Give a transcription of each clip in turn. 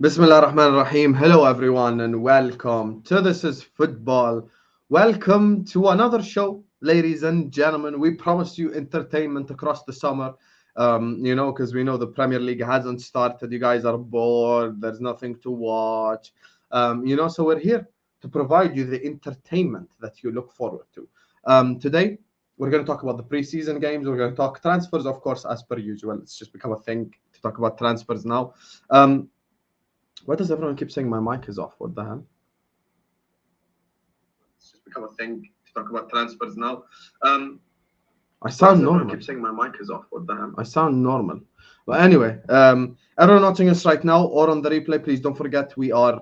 Bismillah ar-Rahman ar-Rahim. Hello everyone and welcome to This is Football. Welcome to another show, ladies and gentlemen. We promised you entertainment across the summer. Because we know the Premier League hasn't started. You guys are bored. There's nothing to watch. So we're here to provide you the entertainment that you look forward to. Today, we're going to talk about the preseason games. We're going to talk transfers, of course, as per usual. It's just become a thing to talk about transfers now. Why does everyone keep saying my mic is off? What the hell? It's just become a thing to talk about transfers now. I sound normal. Keep saying my mic is off. What the hell? I sound normal. But anyway, everyone watching us right now or on the replay, please don't forget we are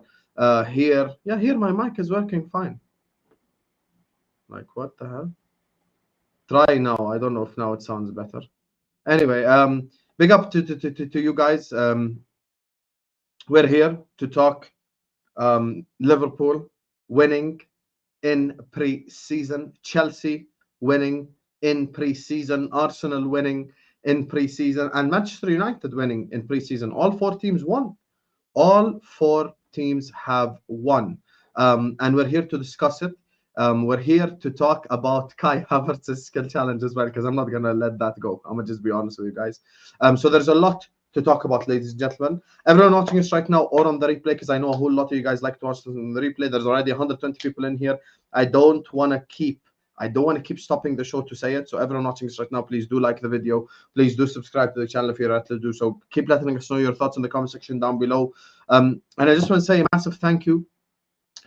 here. Yeah, here my mic is working fine. Like what the hell? Try now. I don't know if now it sounds better. Anyway, big up to you guys. We're here to talk Liverpool winning in pre-season, Chelsea winning in pre-season, Arsenal winning in pre-season, and Manchester United winning in pre-season. All four teams won. All four teams have won. And we're here to discuss it. We're here to talk about Kai Havertz's skill challenge as well, because I'm not going to let that go. I'm going to just be honest with you guys. So there's a lot to talk about, ladies and gentlemen. Everyone watching us right now or on the replay, because I know a whole lot of you guys like to watch this on the replay. There's already 120 people in here. I don't want to keep stopping the show to say it. So everyone watching us right now, please do like the video. Please do subscribe to the channel if you're yet to do so. Keep letting us know your thoughts in the comment section down below. And I just want to say a massive thank you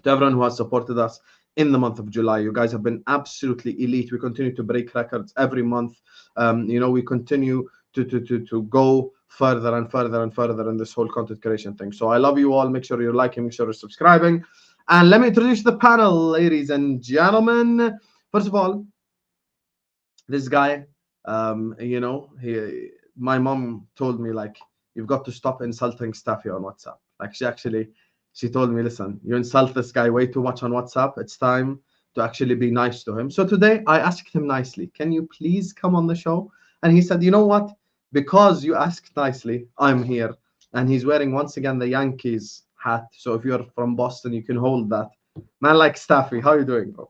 to everyone who has supported us in the month of July. You guys have been absolutely elite. We continue to break records every month. We continue to go further and further and further in this whole content creation thing. So I love you all. Make sure you're liking, make sure you're subscribing. And let me introduce the panel, ladies and gentlemen. First of all, this guy, my mom told me, like, you've got to stop insulting Staffy on WhatsApp. Like, she told me, listen, you insult this guy way too much on WhatsApp. It's time to actually be nice to him. So today I asked him nicely, can you please come on the show? And he said, you know what? Because you asked nicely, I'm here. And he's wearing, once again, the Yankees hat. So if you're from Boston, you can hold that. Man like Staffy, how you doing, bro?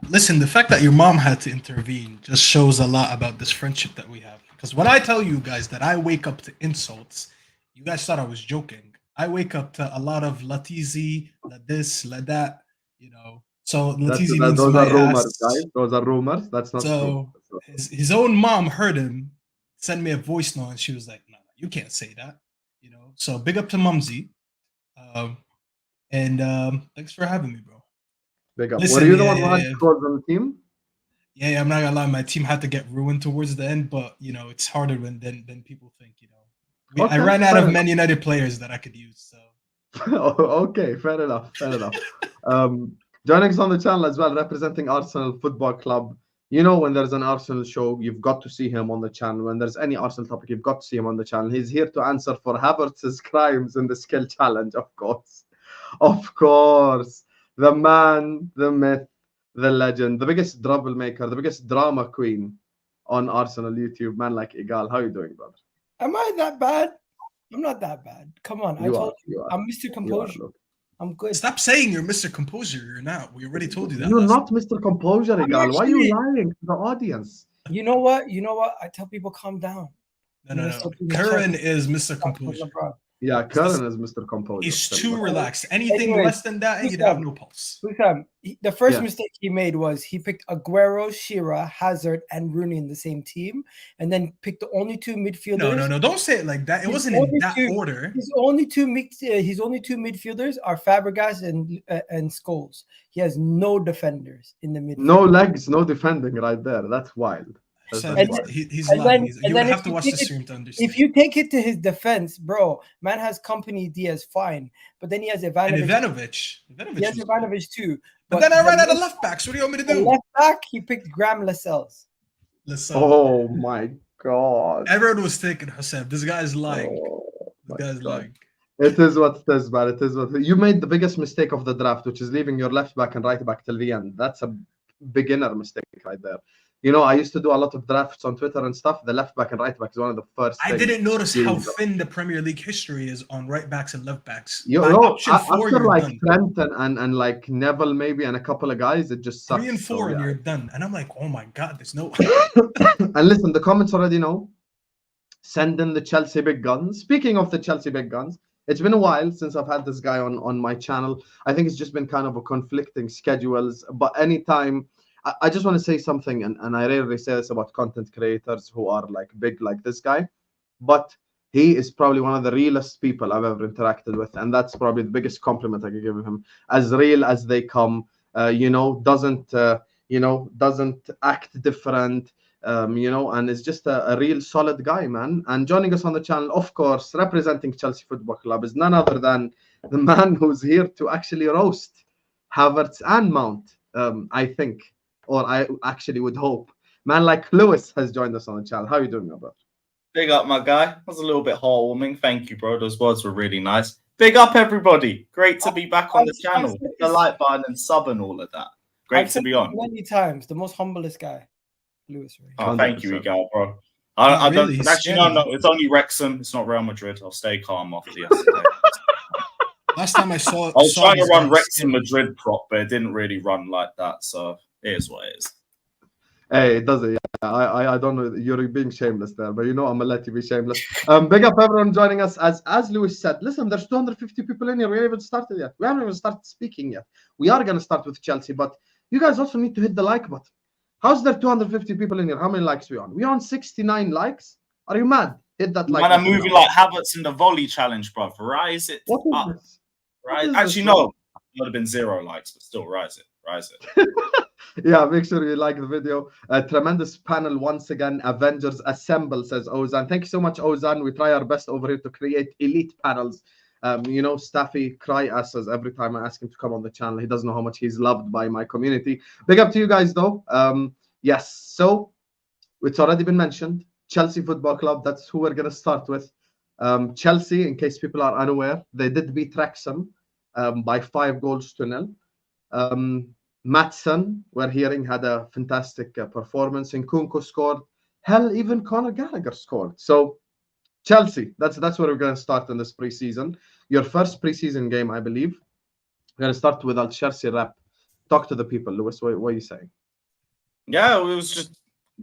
Listen, the fact that your mom had to intervene just shows a lot about this friendship that we have. Because when I tell you guys that I wake up to insults, you guys thought I was joking. I wake up to a lot of Latizi, la this, la that, So Latizi means those my are rumors, ass. guys. Those are rumors. That's not true. His own mom heard him send me a voice note, and she was like, "No, you can't say that." So big up to Mumsy, and thanks for having me, bro. Big up. Listen, were you the one who had calls on the team? Yeah, I'm not gonna lie. My team had to get ruined towards the end, but it's harder than people think. I ran out of Man United players that I could use. So okay, fair enough. Joining us on the channel as well, representing Arsenal Football Club. When there's an Arsenal show, you've got to see him on the channel. When there's any Arsenal topic, you've got to see him on the channel. He's here to answer for Havertz's crimes in the skill challenge, of course. Of course. The man, the myth, the legend, the biggest troublemaker, the biggest drama queen on Arsenal YouTube, man like Igal. How you doing, brother? Am I that bad? I'm not that bad. Come on. I told you. I'm Mr. Composure. I'm good. Stop saying you're Mr. Composure. You're not. We already told you that. You're not Mr. Composure, Igal. Why are you lying to the audience? You know what? I tell people calm down. No. Curran is Mr. Composure. Yeah, Curran is Mr. Composure. He's too relaxed. Anything less than that, he'd have no pulse. The first mistake he made was he picked Aguero, Shearer, Hazard, and Rooney in the same team, and then picked the only two midfielders. No, don't say it like that. It wasn't in that order. His only two midfielders are Fabregas and Scholes. He has no defenders in the midfield. No legs, no defending right there. That's wild. He's lying. You would have to watch the stream to understand. If you take it to his defense, bro, man has company Diaz, fine. But then he has Ivanovic. He has Ivanovic too. But then I ran out of left backs. What do you want me to do? Left back, he picked Graham Lascelles. Oh my God. Everyone was taking Hossein. This guy's lying. Lying. It is what it is, man. It is what you made the biggest mistake of the draft, which is leaving your left back and right back till the end. That's a beginner mistake right there. You know, I used to do a lot of drafts on Twitter and stuff. The left back and right back is one of the first. I didn't notice how thin the Premier League history is on right backs and left backs. You know, after like Trent and like Neville maybe and a couple of guys, it just sucks. 3 and 4 and you're done. And I'm like, oh my God, there's no. And listen, the comments already know. Send in the Chelsea big guns. Speaking of the Chelsea big guns, it's been a while since I've had this guy on my channel. I think it's just been kind of a conflicting schedules. But anytime, I just want to say something, and I rarely say this about content creators who are like big like this guy, but he is probably one of the realest people I've ever interacted with, and that's probably the biggest compliment I could give him. As real as they come, you know, doesn't act different. You know, and is just a real solid guy, man. And joining us on the channel, of course, representing Chelsea Football Club, is none other than the man who's here to actually roast Havertz and Mount, I think, or I actually would hope. Man like Lewis has joined us on the channel. How are you doing, my brother? Big up, my guy. That was a little bit heartwarming. Thank you, bro. Those words were really nice. Big up, everybody. Great to be back on the channel. The like button and sub and all of that. Great to be on. Many times, the most humblest guy. Lewis, right? Oh, thank you, Miguel, bro. I don't actually no. It's only Wrexham. It's not Real Madrid. I'll stay calm after yesterday. Last time I saw, I was trying to run Wrexham Madrid prop, but it didn't really run like that. So it is what it is. Hey, it doesn't. Yeah, I don't know. You're being shameless there, but you know I'm gonna let you be shameless. Big up everyone joining us. As Lewis said, listen, there's 250 people in here. We haven't even started yet. We haven't even started speaking yet. We are gonna start with Chelsea, but you guys also need to hit the like button. How's there 250 people in here? How many likes we on? We on 69 likes? Are you mad? Hit that like. Man, I'm moving like Havertz in the volley challenge, bro. Rise it up. This? Right? Actually, no. It would have been 0 likes, but still, rise it. Rise it. Yeah, make sure you like the video. Tremendous panel once again. Avengers Assemble, says Ozan. Thank you so much, Ozan. We try our best over here to create elite panels. You know, Staffy cry asses every time I ask him to come on the channel. He doesn't know how much he's loved by my community. Big up to you guys, though. Yes, so it's already been mentioned. Chelsea Football Club, that's who we're going to start with. Chelsea, in case people are unaware, they did beat Wrexham by 5-0. Machin, we're hearing, had a fantastic performance. Nkunku scored. Hell, even Conor Gallagher scored. So Chelsea, that's where we're going to start in this preseason. Your first preseason game, I believe. We're going to start with Al Chelsea rep. Talk to the people, Lewis. What are you saying? Yeah, it was just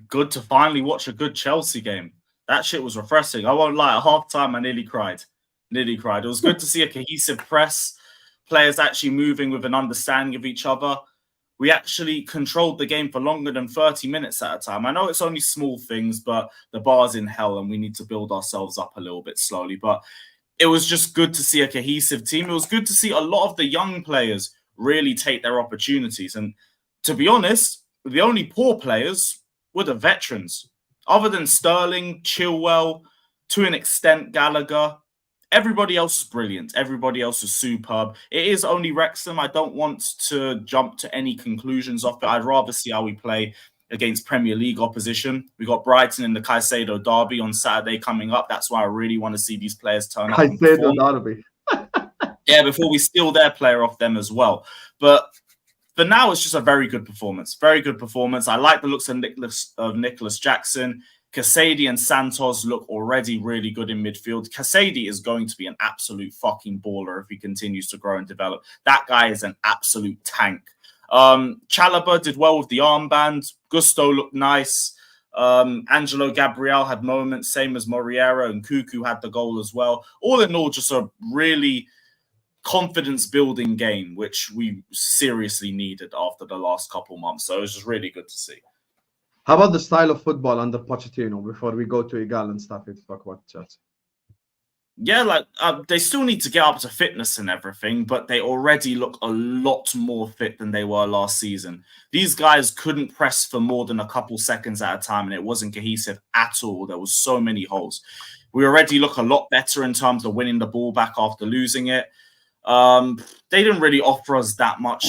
good to finally watch a good Chelsea game. That shit was refreshing. I won't lie. At halftime, I nearly cried. It was good to see a cohesive press, players actually moving with an understanding of each other. We actually controlled the game for longer than 30 minutes at a time. I know it's only small things, but the bar's in hell and we need to build ourselves up a little bit slowly. But it was just good to see a cohesive team. It was good to see a lot of the young players really take their opportunities. And to be honest, the only poor players were the veterans. Other than Sterling, Chilwell, to an extent Gallagher, everybody else is brilliant. Everybody else is superb. It is only Wrexham. I don't want to jump to any conclusions off it. I'd rather see how we play against Premier League opposition. We got Brighton in the Caicedo derby on Saturday coming up. That's why I really want to see these players turn up. Caicedo derby. Yeah, before we steal their player off them as well. But for now, it's just a very good performance. Very good performance. I like the looks of Nicholas Jackson. Casady and Santos look already really good in midfield. Casady is going to be an absolute fucking baller if he continues to grow and develop. That guy is an absolute tank. Chalobah did well with the armband. Gusto looked nice. Angelo Gabriel had moments, same as Moriera, and Nkunku had the goal as well. All in all, just a really confidence-building game, which we seriously needed after the last couple months. So it was just really good to see. How about the style of football under Pochettino before we go to Igal and stuff to talk about Chelsea? Yeah, like they still need to get up to fitness and everything, but they already look a lot more fit than they were last season. These guys couldn't press for more than a couple seconds at a time, and it wasn't cohesive at all. There was so many holes. We already look a lot better in terms of winning the ball back after losing it. They didn't really offer us that much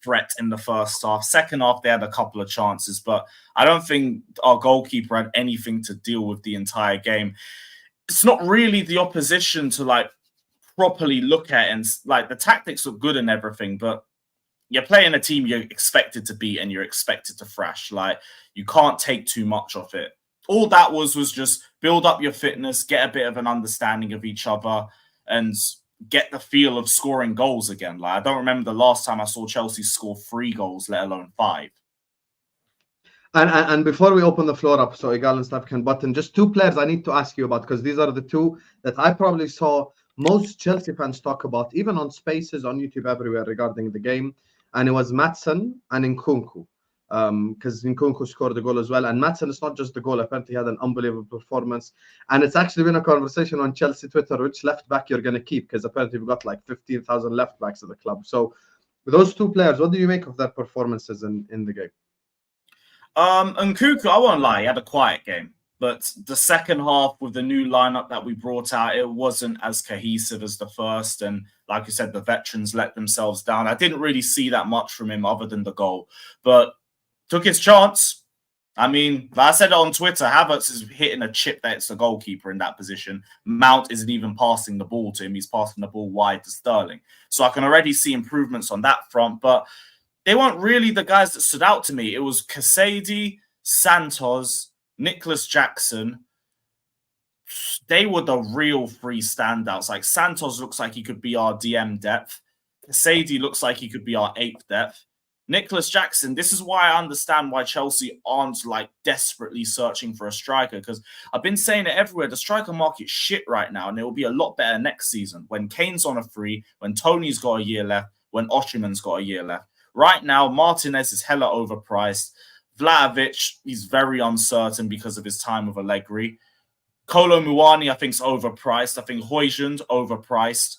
threat in the first half. Second half, they had a couple of chances, but I don't think our goalkeeper had anything to deal with the entire game. It's not really the opposition to like properly look at, and like the tactics look good and everything, but you're playing a team you're expected to beat and you're expected to thrash. Like, you can't take too much of it. All that was just build up your fitness, get a bit of an understanding of each other, and get the feel of scoring goals again. Like, I don't remember the last time I saw Chelsea score 3 goals, let alone 5. And before we open the floor up, so Igal and stuff can button, just 2 players I need to ask you about, because these are the 2 that I probably saw most Chelsea fans talk about, even on Spaces, on YouTube, everywhere regarding the game. And it was Machin and Nkunku, because Nkunku scored the goal as well. And Machin is not just the goal; apparently he had an unbelievable performance. And it's actually been a conversation on Chelsea Twitter, which left back you're going to keep, because apparently we've got like 15,000 left backs at the club. So with those 2 players, what do you make of their performances in the game? Nkunku, I won't lie, he had a quiet game. But the second half with the new lineup that we brought out, it wasn't as cohesive as the first. And like you said, the veterans let themselves down. I didn't really see that much from him other than the goal. But took his chance. I mean, like I said it on Twitter, Havertz is hitting a chip that it's the goalkeeper in that position. Mount isn't even passing the ball to him. He's passing the ball wide to Sterling. So I can already see improvements on that front. But they weren't really the guys that stood out to me. It was Casady, Santos, Nicholas Jackson. They were the real 3 standouts. Like, Santos looks like he could be our DM depth. Casady looks like he could be our 8th depth. Nicholas Jackson, this is why I understand why Chelsea aren't like desperately searching for a striker, because I've been saying it everywhere. The striker market's shit right now, and it will be a lot better next season when Kane's on a free, when Tony's got a year left, when Oshiman's got a year left. Right now, Martinez is hella overpriced. Vlahovic, he's very uncertain because of his time with Allegri. Kolo Muani, I think, is overpriced. I think Højlund, overpriced.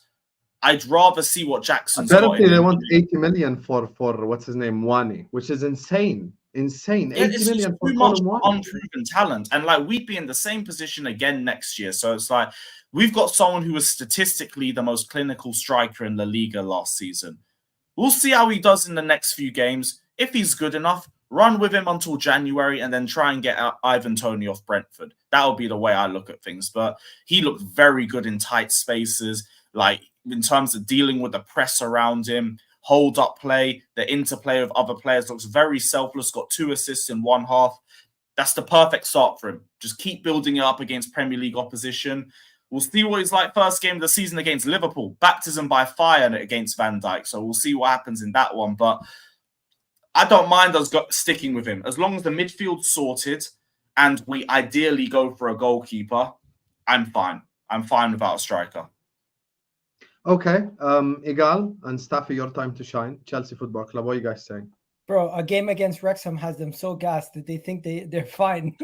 I'd rather see what Jackson's got. Apparently, they want 80 million for what's his name, Muani, which is insane. Insane. Yeah, 80 million for too much Muani. Unproven talent. And like, we'd be in the same position again next year. So it's like, we've got someone who was statistically the most clinical striker in La Liga last season. We'll see how he does in the next few games. If he's good enough, run with him until January and then try and get Ivan Toney off Brentford. That would be the way I look at things. But he looked very good in tight spaces, like in terms of dealing with the press around him, hold-up play, the interplay of other players. Looks very selfless, got 2 assists in 1 half. That's the perfect start for him. Just keep building it up against Premier League opposition. We'll see what he's like first game of the season against Liverpool. Baptism by fire against Van Dijk. So we'll see what happens in that one. But I don't mind us sticking with him. As long as the midfield's sorted and we ideally go for a goalkeeper, I'm fine. I'm fine without a striker. Okay. Igal and Staffy, your time to shine. Chelsea Football Club. What are you guys saying? Bro, a game against Wrexham has them so gassed that they think they're fine.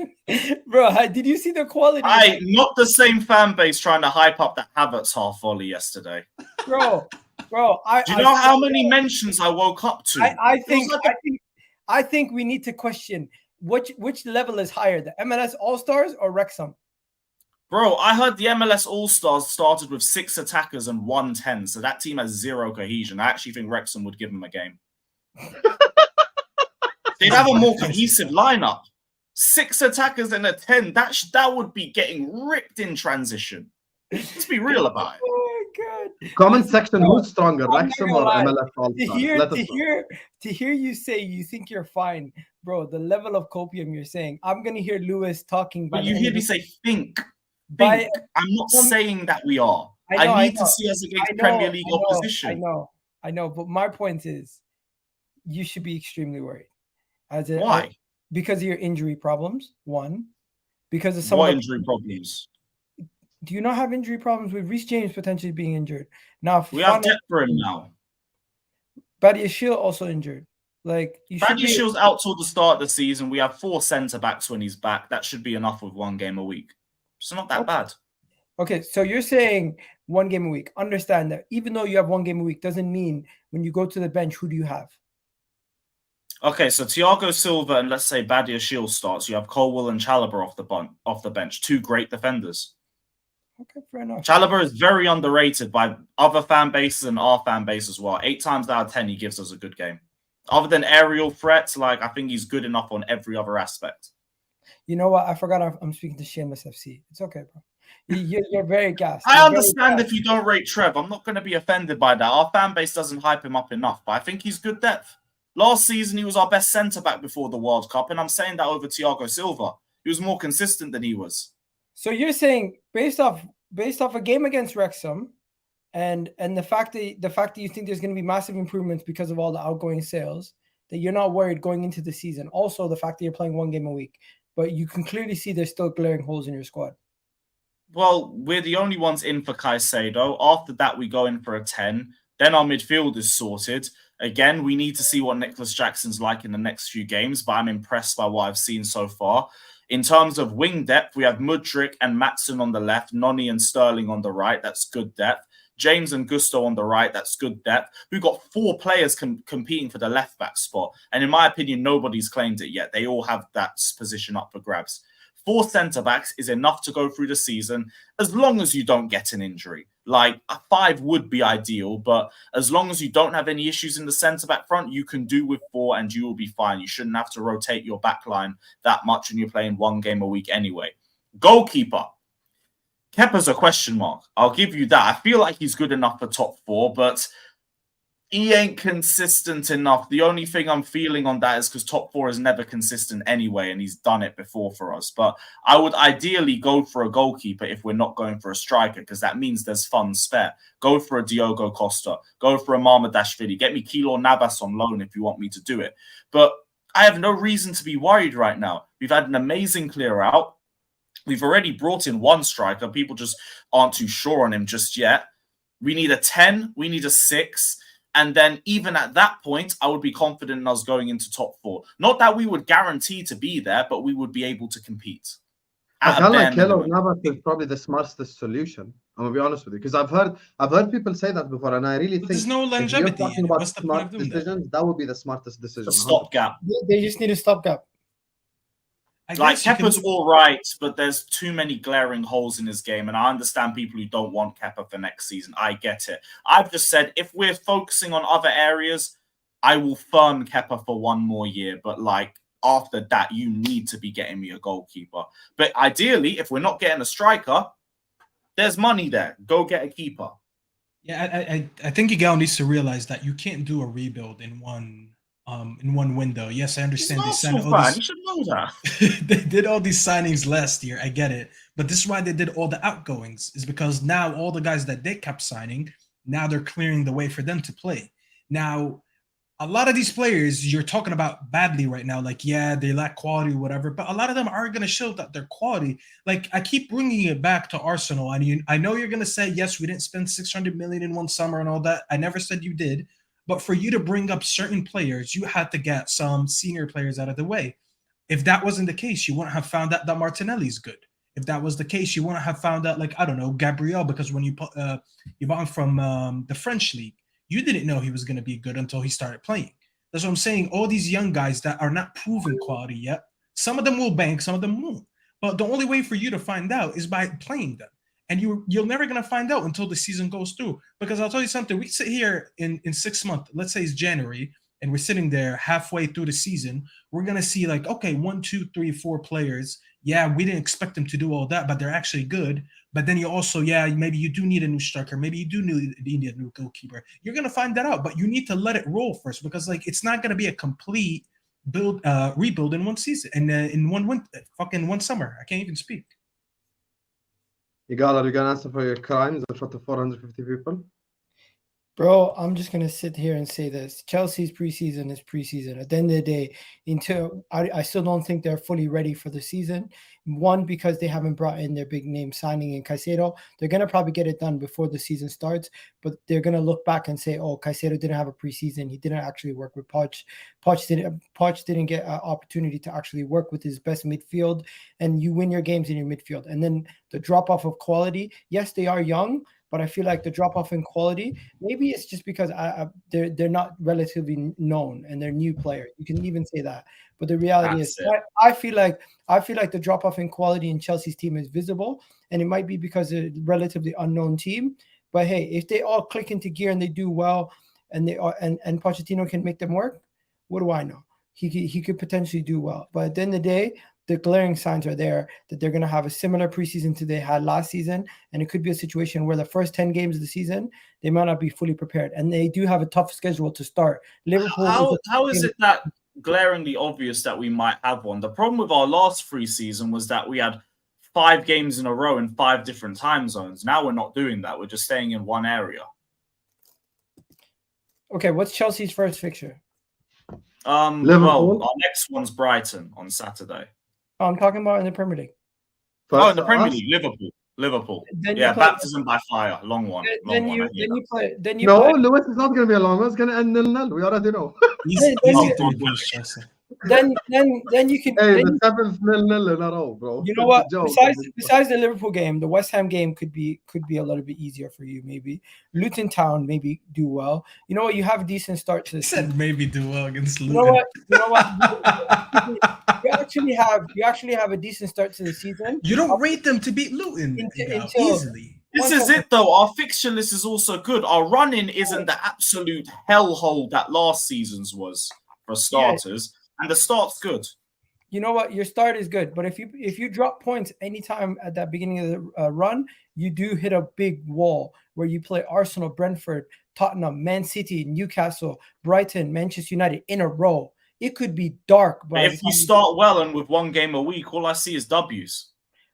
Bro, did you see the quality? Not the same fan base trying to hype up that Havertz half volley yesterday. Bro, do you know how many mentions I woke up to? I think we need to question which level is higher, the MLS All Stars or Wrexham? Bro, I heard the MLS All Stars started with 6 attackers and 110, so that team has 0 cohesion. I actually think Wrexham would give them a game. They'd have a more cohesive lineup. 6 attackers and a 10. That would be getting ripped in transition. Let's be real about it. Oh my God. Comment section, who's stronger, Wrexham or MLS All Stars? To hear you say you think you're fine, bro, the level of copium you're saying. I'm going to hear Lewis talking. But you hear me say think. I'm not saying that we are. I need to see us against Premier League opposition. I know. But my point is, you should be extremely worried. Why? Because of your injury problems, one. Because of some injury problems? Do you not have injury problems with Reece James potentially being injured? Now we have depth for him now. Badiashile also injured. Badiashile's out till the start of the season. We have 4 centre backs when he's back. That should be enough with 1 game a week. It's not that bad. Okay, so you're saying 1 game a week. Understand that even though you have 1 game a week doesn't mean when you go to the bench, who do you have? Okay, so Thiago Silva and let's say Badiashile starts. You have Colwill and Chalobah off the bench. 2 great defenders. Okay, fair enough. Chalobah is very underrated by other fan bases and our fan base as well. 8 times out of 10, he gives us a good game. Other than aerial threats, I think he's good enough on every other aspect. You know what? I forgot I'm speaking to Shameless FC. It's okay, bro. You're very gassed. I understand if you don't rate Trev. I'm not going to be offended by that. Our fan base doesn't hype him up enough, but I think he's good depth. Last season, he was our best centre-back before the World Cup, and I'm saying that over Thiago Silva. He was more consistent than he was. So you're saying based off a game against Wrexham, and the fact that you think there's going to be massive improvements because of all the outgoing sales, that you're not worried going into the season. Also, the fact that you're playing one game a week, but you can clearly see there's still glaring holes in your squad. Well, we're the only ones in for Caicedo. After that, we go in for a 10. Then our midfield is sorted. Again, we need to see what Nicholas Jackson's like in the next few games, but I'm impressed by what I've seen so far. In terms of wing depth, we have Mudryk and Machin on the left, Noni and Sterling on the right. That's good depth. James and Gusto on the right. That's good depth. We've got 4 players competing for the left-back spot. And in my opinion, nobody's claimed it yet. They all have that position up for grabs. 4 centre-backs is enough to go through the season as long as you don't get an injury. Like, a 5 would be ideal, but as long as you don't have any issues in the centre-back front, you can do with 4 and you will be fine. You shouldn't have to rotate your back line that much when you're playing 1 game a week anyway. Goalkeeper. Kepa's a question mark. I'll give you that. I feel like he's good enough for top 4, but he ain't consistent enough. The only thing I'm feeling on that is because top 4 is never consistent anyway, and he's done it before for us. But I would ideally go for a goalkeeper if we're not going for a striker, because that means there's funds spare. Go for a Diogo Costa. Go for a Mamadashvili. Get me Keylor Navas on loan if you want me to do it. But I have no reason to be worried right now. We've had an amazing clear out. We've already brought in 1 striker. People just aren't too sure on him just yet. We need a 10. We need a 6. And then even at that point, I would be confident in us going into top 4. Not that we would guarantee to be there, but we would be able to compete. I feel like Keylor Navas is probably the smartest solution. I'm gonna be honest with you, because I've heard people say that before, and I really think there's no longevity. If you're talking about smart decisions, that would be the smartest decision. A stopgap. They just need a stopgap. Like, Kepa's all right, but there's too many glaring holes in his game, and I understand people who don't want Kepa for next season. I get it. I've just said, if we're focusing on other areas, I will firm Kepa for 1 more year, but, like, after that, you need to be getting me a goalkeeper. But ideally, if we're not getting a striker, there's money there. Go get a keeper. Yeah, I think Miguel needs to realize that you can't do a rebuild in one window. Yes, I understand they signed all these. You should know that. They did all these signings last year. I get it, but this is why they did all the outgoings. Is because now all the guys that they kept signing, now they're clearing the way for them to play. Now, a lot of these players you're talking about badly right now, like, yeah, they lack quality, whatever, but a lot of them are going to show that they're quality. Like, I keep bringing it back to Arsenal, and I know you're going to say, yes, we didn't spend 600 million in one summer and all that. I never said you did. But for you to bring up certain players, you had to get some senior players out of the way. If that wasn't the case, you wouldn't have found out that Martinelli's good. If that was the case, you wouldn't have found out, like, I don't know, Gabriel, because when you bought him from the French league, you didn't know he was going to be good until he started playing. That's what I'm saying. All these young guys that are not proven quality yet, some of them will bank, some of them won't. But the only way for you to find out is by playing them. And you're never going to find out until the season goes through. Because I'll tell you something, we sit here in 6 months, let's say it's January, and we're sitting there halfway through the season, we're going to see, like, okay, 1, 2, 3, 4 players. Yeah, we didn't expect them to do all that, but they're actually good. But then you also, yeah, maybe you do need a new striker. Maybe you do need a new goalkeeper. You're going to find that out, but you need to let it roll first, because, like, it's not going to be a complete rebuild in one season and in one summer. I can't even speak. Are you gonna answer for your crimes in front of 450 people? Bro, I'm just gonna sit here and say this: Chelsea's preseason is preseason. At the end of the day, I still don't think they're fully ready for the season. One, because they haven't brought in their big name signing in Caicedo. They're gonna probably get it done before the season starts, but they're gonna look back and say, "Oh, Caicedo didn't have a preseason. He didn't actually work with Poch. Poch didn't get an opportunity to actually work with his best midfield." And you win your games in your midfield, and then the drop off of quality. Yes, they are young, but I feel like the drop-off in quality, maybe it's just because they're not relatively known and they're new players. You can even say that. But the reality is, I feel like the drop-off in quality in Chelsea's team is visible, and it might be because they're a relatively unknown team. But hey, if they all click into gear and they do well, and Pochettino can make them work, what do I know? He could potentially do well. But at the end of the day, the glaring signs are there that they're going to have a similar preseason to they had last season. And it could be a situation where the first 10 games of the season, they might not be fully prepared. And they do have a tough schedule to start. Liverpool. How is it that glaringly obvious that we might have one? The problem with our last preseason was that we had 5 games in a row in 5 different time zones. Now we're not doing that. We're just staying in one area. Okay, what's Chelsea's first fixture? Well, our next one's Brighton on Saturday. Oh, I'm talking about in the Premier League. In the Premier League, Liverpool. Yeah, baptism by fire, long one. Then you play. Lewis is not going to be a long one. It's going to end 0-0. We already know. Then you can. Hey, the 7th 0-0 in a row, bro. You know what? Besides the Liverpool game, the West Ham game could be a little bit easier for you. Maybe Luton Town maybe do well. You know what? You have a decent start to the season. Said maybe do well against Luton. You know what? you actually have a decent start to the season. You don't rate them to beat Luton easily. This is it, though. Our fixture list is also good. Our run-in isn't the absolute hellhole that last season's was for starters. Yeah. And the start's good. You know what? Your start is good. But if you drop points anytime at that beginning of the run, you do hit a big wall where you play Arsenal, Brentford, Tottenham, Man City, Newcastle, Brighton, Manchester United in a row. It could be dark. If you start well and with 1 game a week, all I see is W's.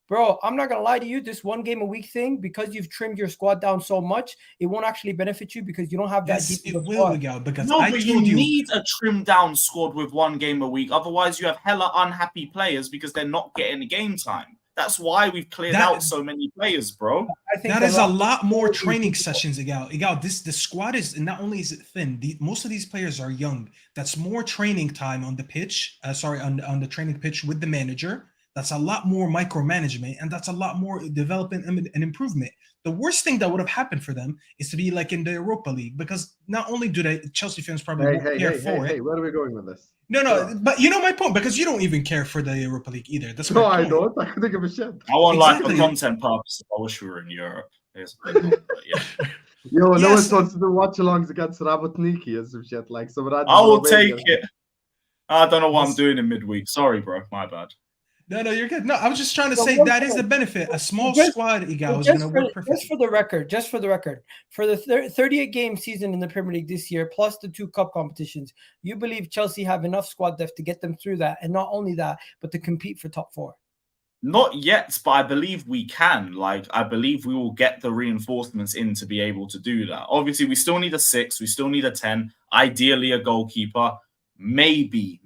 Bro, I'm not going to lie to you. This 1 game a week thing, because you've trimmed your squad down so much, it won't actually benefit you because you don't have that deep of squad. But you need a trimmed down squad with 1 game a week. Otherwise, you have hella unhappy players because they're not getting game time. That's why we've cleared out so many players, bro. I think that is a lot more training sessions, Igal. The squad is, not only is it thin, most of these players are young. That's more training time on the pitch, on the training pitch with the manager. That's a lot more micromanagement, and that's a lot more development and improvement. The worst thing that would have happened for them is to be like in the Europa League, because not only do Chelsea fans probably care for it. Hey, where are we going with this? No, but you know my point, because you don't even care for the Europa League either. That's no, I don't. I couldn't give a shit. I want life for content purposes. I wish we were in Europe. Yo, no one wants to do watch-alongs against Rabotniki and some shit like some. I will take it. I don't know what I'm doing in midweek. Sorry, bro. My bad. No, you're good. No, I was just trying to say that is the benefit. A small squad, Igal, is going to work perfectly. Just for the record, for the 38-game season in the Premier League this year, plus the 2 cup competitions, you believe Chelsea have enough squad depth to get them through that, and not only that, but to compete for top 4? Not yet, but I believe we can. I believe we will get the reinforcements in to be able to do that. Obviously, we still need a 6, we still need a 10, ideally a goalkeeper. Maybe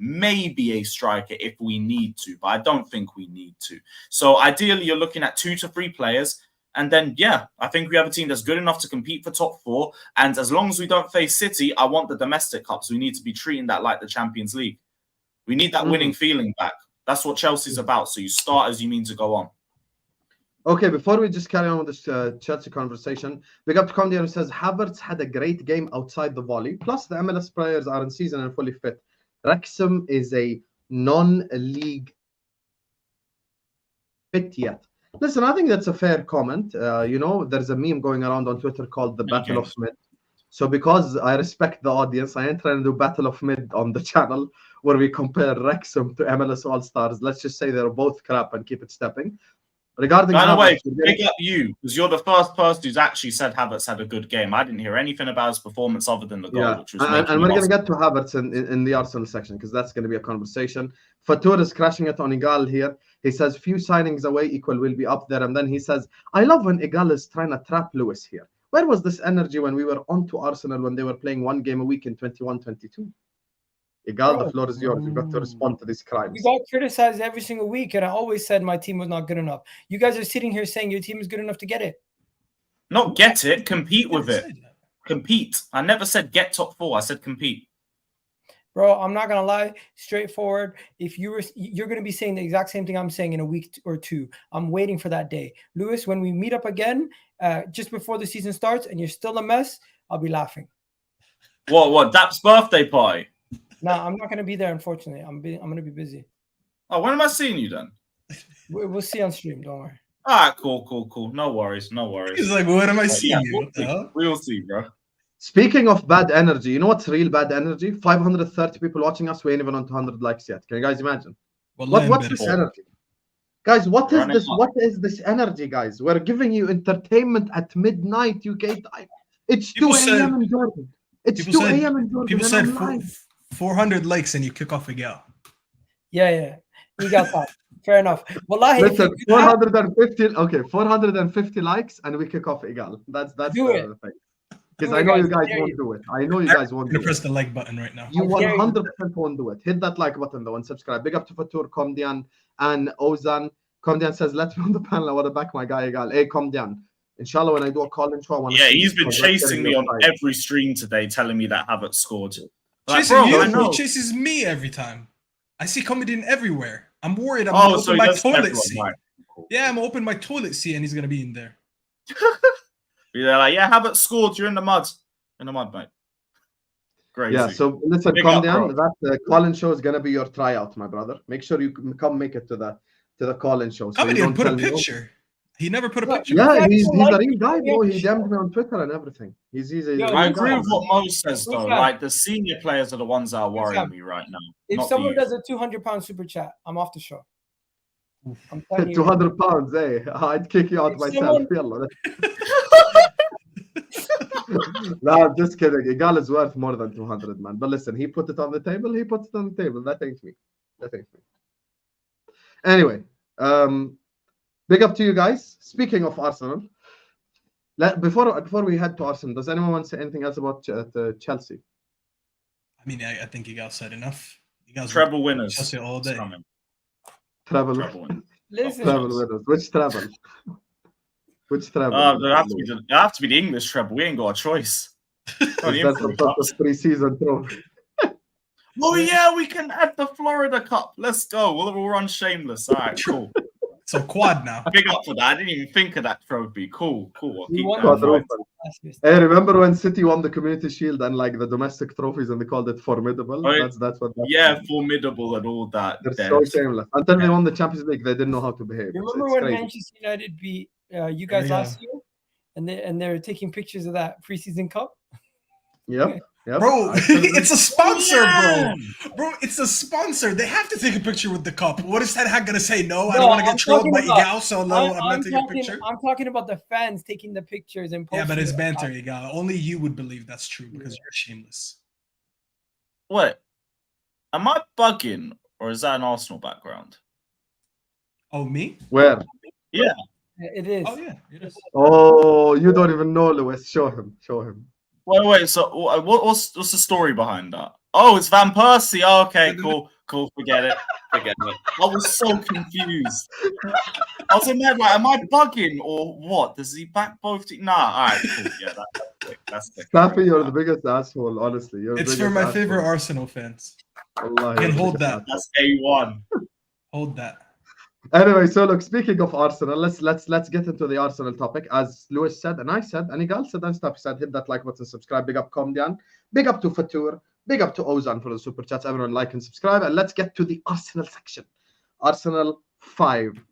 a striker if we need to, but I don't think we need to. So ideally, you're looking at 2 to 3 players. And then, I think we have a team that's good enough to compete for top 4. And as long as we don't face City, I want the domestic cups. We need to be treating that like the Champions League. We need that winning feeling back. That's what Chelsea's about. So you start as you mean to go on. Okay, before we just carry on with this Chelsea conversation, big up to Condi who says Havertz had a great game outside the volley. Plus, the MLS players are in season and fully fit. Wrexham is a non-league fit yet. Listen, I think that's a fair comment. There's a meme going around on Twitter called the Battle of Mid. So because I respect the audience, I ain't trying to do Battle of Mid on the channel where we compare Wrexham to MLS All Stars. Let's just say they're both crap and keep it stepping. Regarding by the way, big up you, because you're the first person who's actually said Havertz had a good game. I didn't hear anything about his performance other than the goal, which was and we're going to get to Havertz in the Arsenal section, because that's going to be a conversation. Fatur is crashing it on Igal here. He says, few signings away equal will be up there. And then he says, I love when Igal is trying to trap Lewis here. Where was this energy when we were on to Arsenal when they were playing 1 game a week in 21-22? Igal, the floor is yours. You've got to respond to these crimes. You got criticized every single week, and I always said my team was not good enough. You guys are sitting here saying your team is good enough to get it. Not get it, compete with it. Compete. I never said get top 4. I said compete. Bro, I'm not gonna lie, straightforward. If you're gonna be saying the exact same thing I'm saying in a week or 2. I'm waiting for that day. Lewis, when we meet up again, just before the season starts, and you're still a mess, I'll be laughing. What? Dap's birthday party? No, I'm not going to be there, unfortunately. I'm going to be busy. Oh, when am I seeing you then? We'll see on stream. Don't worry. All right, cool. No worries. He's like, when am I seeing you? We'll see, bro. Speaking of bad energy, you know what's real bad energy? 530 people watching us. We ain't even on 200 likes yet. Can you guys imagine? What's this energy? Guys, what is this? What is this energy, guys? We're giving you entertainment at midnight UK time. It's 2 a.m. in Jordan. It's 2 a.m. in Jordan. People said 400 likes and you kick off Igal. Yeah. You got that. Fair enough. Wallahi, listen, 450. Okay, 450 likes and we kick off Igal. That's the thing. Because I know you guys won't do it. I know you guys won't do it. Press the like button right now. You 100% won't do it. Hit that like button though and subscribe. Big up to Fatur, Komdian, and Ozan. Komdian says, let me on the panel. I want to back my guy Igal. Hey, Komdian. Inshallah, when I do a call-in show, I want to. Yeah, he's been chasing me on every stream today, telling me that Havertz scored. Like, bro, he chases me every time. I see comedy everywhere. I'm worried. I'm gonna open my toilet seat. Right. Cool. Yeah, I'm gonna open my toilet seat and he's gonna be in there. They're like, yeah, Havertz scored. You're in the mud. In the mud, mate. Great. Yeah, so listen, calm down. That call-in show is gonna be your tryout, my brother. Make sure you come make it to the call-in show. So comedy and put a picture. He never put a picture. Yeah, he's a real guy, bro. He DM'd me on Twitter and everything. I agree with what Mo says, though. Like, the senior players are the ones that are worrying me right now. If someone does a £200 super chat, I'm off the show. I'm £200, eh? I'd kick you out myself. No, I'm just kidding. Igal is worth more than 200, man. But listen, he put it on the table. That ain't me. Anyway, big up to you guys. Speaking of Arsenal, before we head to Arsenal, does anyone want to say anything else about Chelsea? I mean, I think you guys said enough. You guys treble winners. Chelsea all day. Treble winners. Which treble? Which treble? There have to be the English treble. We ain't got a choice. That's the preseason trophy. Oh yeah, we can add the Florida Cup. Let's go. We'll run shameless. All right, cool. So quad now. Big up for that. I didn't even think of that trophy. Cool. Hey, remember when City won the Community Shield and like the domestic trophies and they called it formidable? Oh, that's what. Formidable and all that. They're so shameless. Until they won the Champions League, they didn't know how to behave. Remember when Manchester United beat you guys last year, and they're taking pictures of that preseason cup? Yep. Bro, it's a sponsor, bro. It's a sponsor. They have to take a picture with the cup. What is that hack gonna say? No, I don't want to get trolled by Igal, so no, I'm not taking a picture. I'm talking about the fans taking the pictures and posting. Yeah, but it's banter, Igal. Only you would believe that's true because you're shameless. What? Am I bugging, or is that an Arsenal background? Oh, me? Where? Yeah. It is. Oh, yeah, it is. Oh, you don't even know, Lewis. Show him. Wait. So, what's the story behind that? Oh, it's Van Persie. Oh, okay, cool. Forget it. I was so confused. I was in there like, am I bugging or what? Does he back both? Nah. All right, cool. Yeah, that's the. Staffy, you're the biggest asshole. Honestly, it's for my favorite Arsenal fans. Allah, you can hold that. That's A1. Hold that. Anyway, so look, speaking of Arsenal, let's get into the Arsenal topic. As Lewis said, and I said, and Igal said, and stuff said, hit that like button, subscribe. Big up Komdian, big up to Fatur, big up to Ozan for the super chats. Everyone like and subscribe, and let's get to the Arsenal section. Arsenal 5,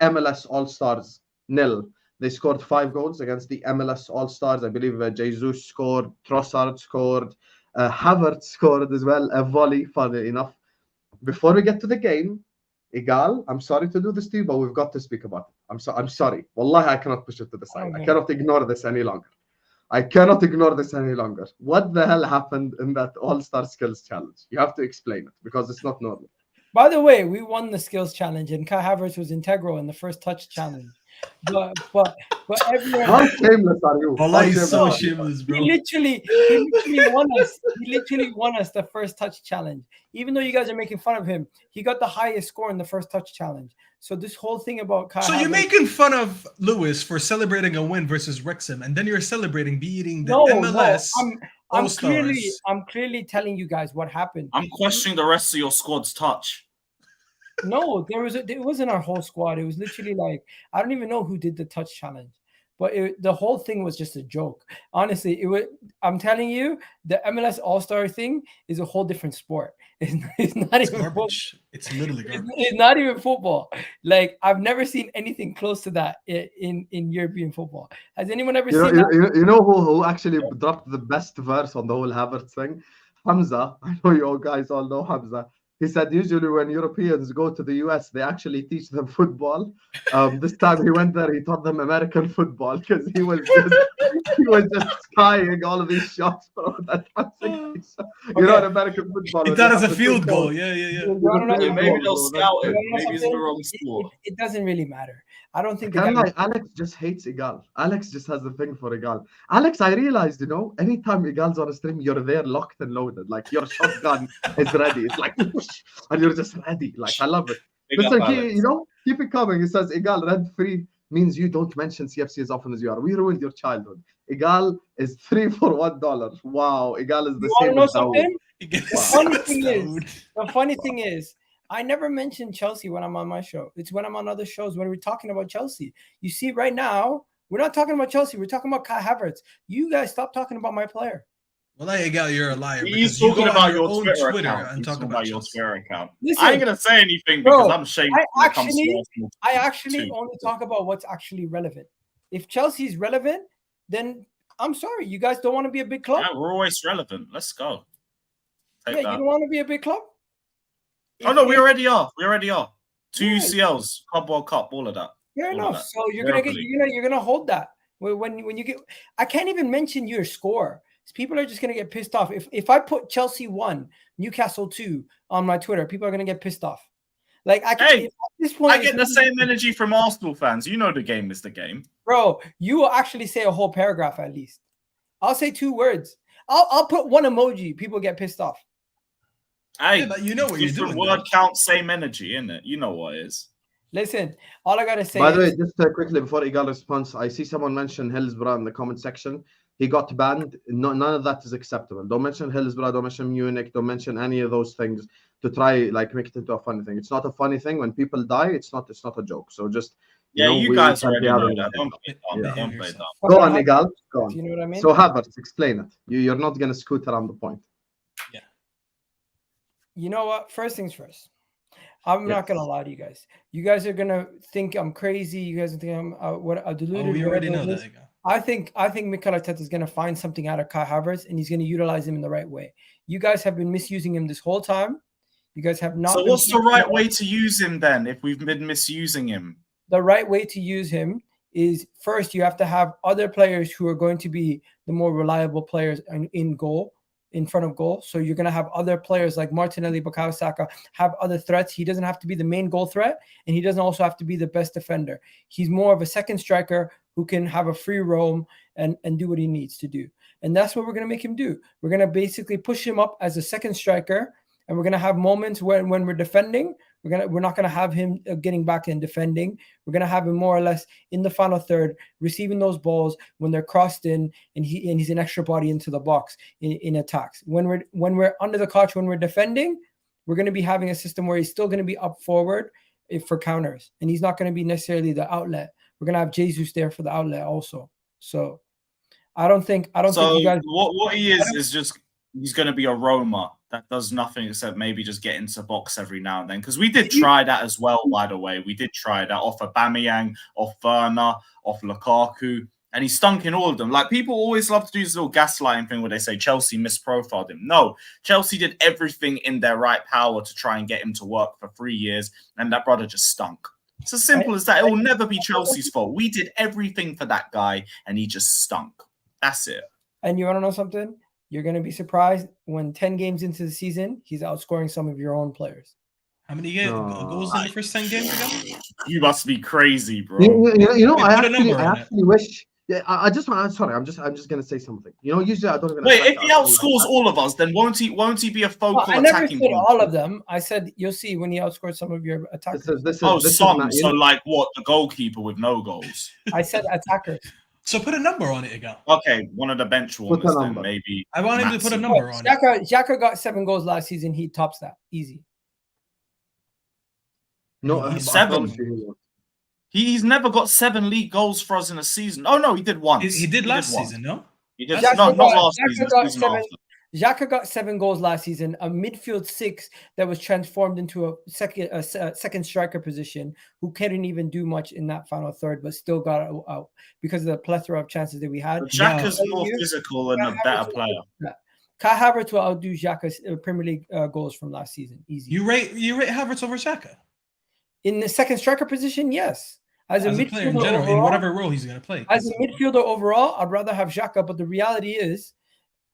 MLS All Stars 0. They scored 5 goals against the MLS All Stars. I believe Jesus scored, Trossard scored, Havertz scored as well, a volley, funny enough. Before we get to the game, Igal, I'm sorry to do this to you, but we've got to speak about it. I'm sorry. Wallahi, I cannot push it to the side. I cannot ignore this any longer. What the hell happened in that All-Star Skills Challenge? You have to explain it because it's not normal. By the way, we won the Skills Challenge and Kai Havertz was integral in the first touch challenge. But everyone. How shameless are you? Wallahi, he's so shameless, bro. He literally won us. He literally won us the first touch challenge. Even though you guys are making fun of him, he got the highest score in the first touch challenge. So this whole thing about Kai. So you're making fun of Lewis for celebrating a win versus Wrexham, and then you're celebrating beating the MLS. I'm clearly telling you guys what happened. I'm questioning the rest of your squad's touch. No, it wasn't our whole squad. It was literally like, I don't even know who did the touch challenge, but the whole thing was just a joke. Honestly, I'm telling you, the MLS All Star thing is a whole different sport. It's not even football. It's literally garbage. It's not even football. Like, I've never seen anything close to that in European football. Has anyone ever seen that? You know who actually dropped the best verse on the whole Havertz thing? Hamza. I know you all guys all know Hamza. He said usually when Europeans go to the US, they actually teach them football. This time he went there, he taught them American football because he was just spying all of these shots from that. You know, in American football, He thought it's a field goal. Yeah. Maybe they'll scout it. Maybe it's the wrong sport. It doesn't really matter. I don't think. Alex just hates Igal. Alex just has a thing for Igal. Alex, I realized, anytime Igal's on a stream, you're there locked and loaded. Like your shotgun is ready. It's like, and you're just ready. Like, I love it. Listen, keep it coming. It says Igal rent-free means you don't mention CFC as often as you are. We ruined your childhood. Igal is 3 for $1. Wow, Igal is the same as The funny thing is, I never mention Chelsea when I'm on my show. It's when I'm on other shows when we're talking about Chelsea. You see, right now, we're not talking about Chelsea. We're talking about Kai Havertz. You guys stop talking about my player. Well, Igal, you're a liar. He's talking about your Twitter account. And talk about your Twitter account. Listen, I ain't going to say anything because I'm ashamed. I actually only talk about what's actually relevant. If Chelsea's relevant, then I'm sorry. You guys don't want to be a big club? Yeah, we're always relevant. Let's go. You don't want to be a big club? Oh no, we already are. 2 UCLs, Club World Cup, all of that. Fair enough. So you're gonna hold that when you get. I can't even mention your score. People are just gonna get pissed off. If I put Chelsea 1, Newcastle 2 on my Twitter, people are gonna get pissed off. Like at this point, I get the same energy from Arsenal fans. You know the game is the game, bro. You will actually say a whole paragraph at least. I'll say 2 words. I'll put 1 emoji. People get pissed off. But you know what you're doing. Word count, same energy, isn't it? You know what it is. Listen, all I gotta say. By the way, just quickly before Igal responds, I see someone mention Hillsborough in the comment section. He got banned. None of that is acceptable. Don't mention Hillsborough. Don't mention Munich. Don't mention any of those things to try make it into a funny thing. It's not a funny thing. When people die, it's not a joke. So just you guys already know that. Don't play that. Go on, Igal. Go on. You know what I mean? So Havertz, explain it. You're not gonna scoot around the point. Yeah. You know what? First things first. I'm not gonna lie to you guys. You guys are gonna think I'm crazy. You guys are thinking I'm deluded. We already know that. I think Mikel Arteta is gonna find something out of Kai Havertz, and he's gonna utilize him in the right way. You guys have been misusing him this whole time. You guys have not. So what's the right way to use him then? If we've been misusing him, the right way to use him is first you have to have other players who are going to be the more reliable players in goal. In front of goal. So you're going to have other players like Martinelli, Bukayo Saka have other threats. He doesn't have to be the main goal threat, and he doesn't also have to be the best defender. He's more of a second striker who can have a free roam and do what he needs to do. And that's what we're going to make him do. We're going to basically push him up as a second striker, and we're going to have moments when we're defending. We're not going to have him getting back and defending. We're going to have him more or less in the final third, receiving those balls when they're crossed in, and he's an extra body into the box in attacks. When we're under the couch, when we're defending, we're going to be having a system where he's still going to be up forward for counters, and he's not going to be necessarily the outlet. We're going to have Jesus there for the outlet also. So I don't think you guys. What he is just he's going to be a roamer that does nothing except maybe just get into box every now and then. Because we did try that as well, by the way. We did try that off Aubameyang, off Werner, off Lukaku. And he stunk in all of them. Like, people always love to do this little gaslighting thing where they say Chelsea misprofiled him. No, Chelsea did everything in their right power to try and get him to work for 3 years. And that brother just stunk. It's as simple as that. It will never be Chelsea's fault. We did everything for that guy and he just stunk. That's it. And you want to know something? You're going to be surprised when 10 games into the season, he's outscoring some of your own players. How many goals in the first 10 games ago? You must be crazy, bro. I actually wish. Yeah, I'm just going to say something. Usually I don't even. Wait, if he outscores all of us, then won't he be a focal attacking? I never said all of them. I said you'll see when he outscores some of your attackers. Some. So like what? The goalkeeper with no goals. I said attackers. So put a number on it again. Okay, one of the bench warmers then maybe. I want him to put a number on it. Xhaka got 7 goals last season. He tops that. Easy. No, 7. He's never got 7 league goals for us in a season. Oh, no, he did once. He did last season, no? He did not last season. Xhaka got 7 goals last season, a midfield 6 that was transformed into a second striker position who couldn't even do much in that final third, but still got out because of the plethora of chances that we had. Xhaka's more physical and a better player. Kai Havertz will outdo Xhaka's Premier League goals from last season. Easy. You rate Havertz over Xhaka? In the second striker position, yes. As a midfielder player in general, overall, in whatever role he's going to play. As a midfielder overall, I'd rather have Xhaka, but the reality is,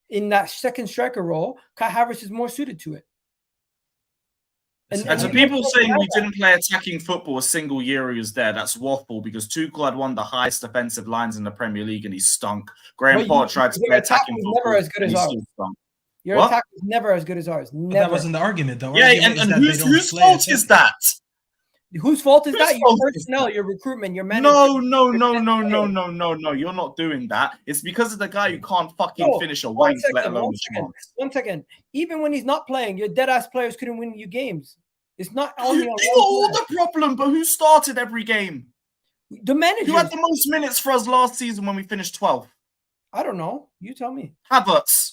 in that second striker role, Kai Havertz is more suited to it. And to people saying we didn't play attacking football a single year he was there, that's waffle, because Tuchel had one of the highest defensive lines in the Premier League and he stunk. Graham Potter tried to play attacking football. Never as good as ours. Your attack was never as good as ours. Never. That wasn't the argument, though. Yeah, and whose fault is that? Whose fault is that? Your personnel, your recruitment, your management. No. You're not doing that. It's because of the guy who can't fucking finish a wank, let alone a chance. 1 second. Even when he's not playing, your dead-ass players couldn't win you games. It's not only all the problem, but who started every game? The manager. Who had the most minutes for us last season when we finished 12th? I don't know. You tell me. Havertz.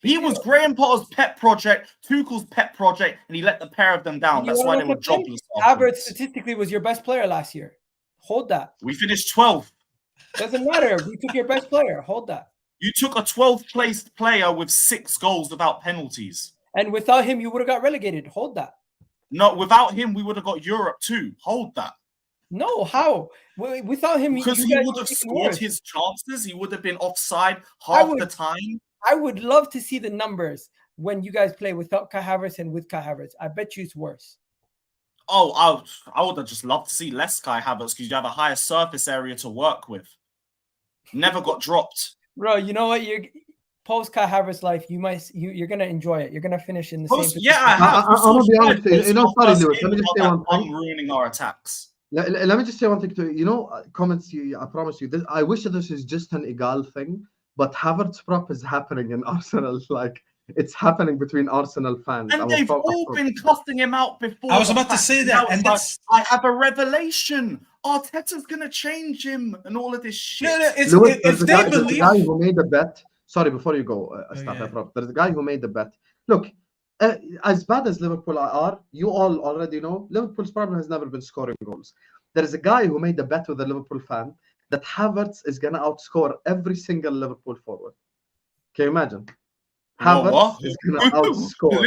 He was Graham Potter's pet project, Tuchel's pet project, and he let the pair of them down. That's why they were jobless. Havertz statistically was your best player last year. Hold that. We finished 12th. Doesn't matter. We took your best player. Hold that. You took a 12th placed player with 6 goals without penalties. And without him, you would have got relegated. Hold that. No, without him, we would have got Europe too. Hold that. No, how? Without him, because he would have scored his chances. He would have been offside half the time. I would love to see the numbers when you guys play without Kai Havertz and with Kai Havertz. I bet you it's worse. Oh, I would have just loved to see less Kai Havertz because you have a higher surface area to work with. Never got dropped. Bro, you know what? You're post Kai Havertz life, you're gonna enjoy it. You're gonna finish in the same position. Yeah, I have. I'm gonna be honest. Sorry, Lewis. Let me just say one thing. Ruining our attacks. Let me just say one thing to comments. I promise you. I wish this is just an Igal thing, but Havertz prop is happening in Arsenal. Like it's happening between Arsenal fans. And they've all been cussing him out before. I was about to say that, and that's I have a revelation. Arteta's gonna change him, and all of this shit. No, Lewis, there's a guy who made a bet. Sorry, before you go, there's a guy who made the bet. Look, as bad as Liverpool are, you all already know, Liverpool's problem has never been scoring goals. There is a guy who made the bet with a Liverpool fan that Havertz is going to outscore every single Liverpool forward. Can you imagine? Havertz is going to outscore.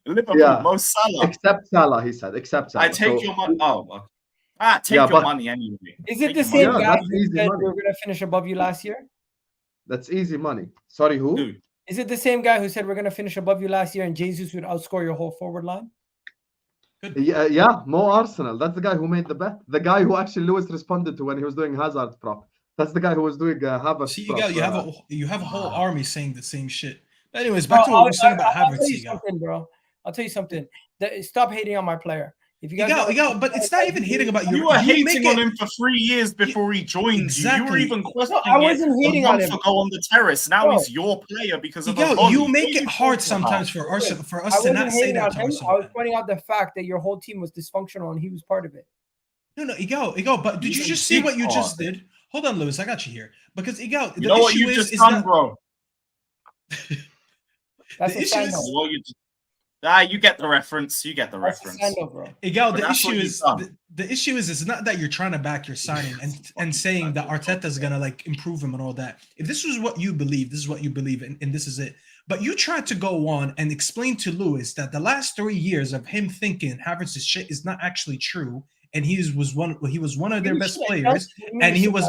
Liverpool, yeah. Most Salah. Except Salah, he said. Except Salah. I take your money. Take your money anyway. Is it the same guy who said we were going to finish above you last year? That's easy money. Sorry, who? Dude. Is it the same guy who said we're going to finish above you last year and Jesus would outscore your whole forward line? Yeah, Mo Arsenal. That's the guy who made the bet. The guy who actually Lewis responded to when he was doing Hazard prop. That's the guy who was doing Havertz. See, you have a whole army saying the same shit. But anyways, back to what we're saying about Havertz. Bro. I'll tell you something. Stop hating on my player. If you guys but it's not even hating about you. You were hating on him for 3 years before he joined exactly. you. You were even questioning I wasn't hating on him. To go on the terrace. Now he's your player because of you make it hard sometimes for us to not say that. I was pointing out the fact that your whole team was dysfunctional and he was part of it. No, Igal, but did you just see what you just did? Hold on, Lewis, I got you here. Because Igal, you know what you just done, bro? That's the issue is. You get the reference. You get the reference. Igal, the issue is it's not that you're trying to back your signing and saying that Arteta's gonna like improve him and all that. If this was what you believe, this is what you believe, and this is it. But you tried to go on and explain to Lewis that the last 3 years of him thinking Havertz's shit is not actually true, and he was one of their best players, and he was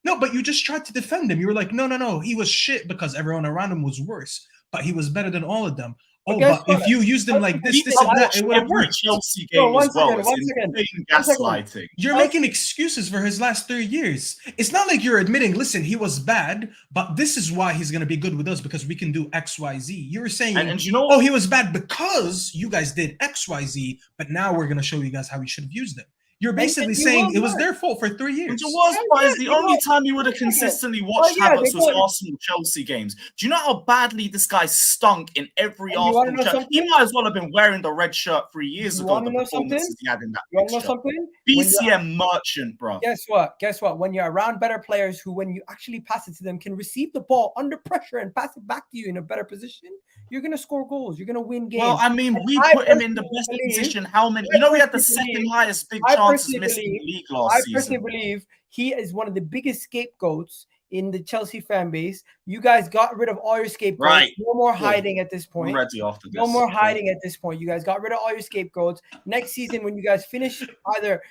No, but you just tried to defend him. You were like, no, he was shit because everyone around him was worse, but he was better than all of them. Oh, but if you use them like this and that, it would have worked. Chelsea game as well. Gaslighting. You're making excuses for his last 3 years. It's not like you're admitting, listen, he was bad, but this is why he's going to be good with us because we can do X, Y, Z. You're saying, and you know, he was bad because you guys did X, Y, Z, but now we're going to show you guys how we should have used them. You're basically saying it was their fault for 3 years. It was, but it's the only time you would have consistently watched Havertz was Arsenal-Chelsea games. Do you know how badly this guy stunk in every Arsenal shirt? He might as well have been wearing the red shirt 3 years ago. The performances he had in that picture. BCM merchant, bro. Guess what? When you're around better players who, when you actually pass it to them, can receive the ball under pressure and pass it back to you in a better position, you're going to score goals. You're going to win games. Well, I mean, we put him in the best position. How many? You know, we had the second highest big chances missing in the league last season. I personally believe he is one of the biggest scapegoats in the Chelsea fan base. You guys got rid of all your scapegoats. Right. No more hiding at this point. I'm ready after this. No more hiding at this point. You guys got rid of all your scapegoats. Next season, when you guys finish either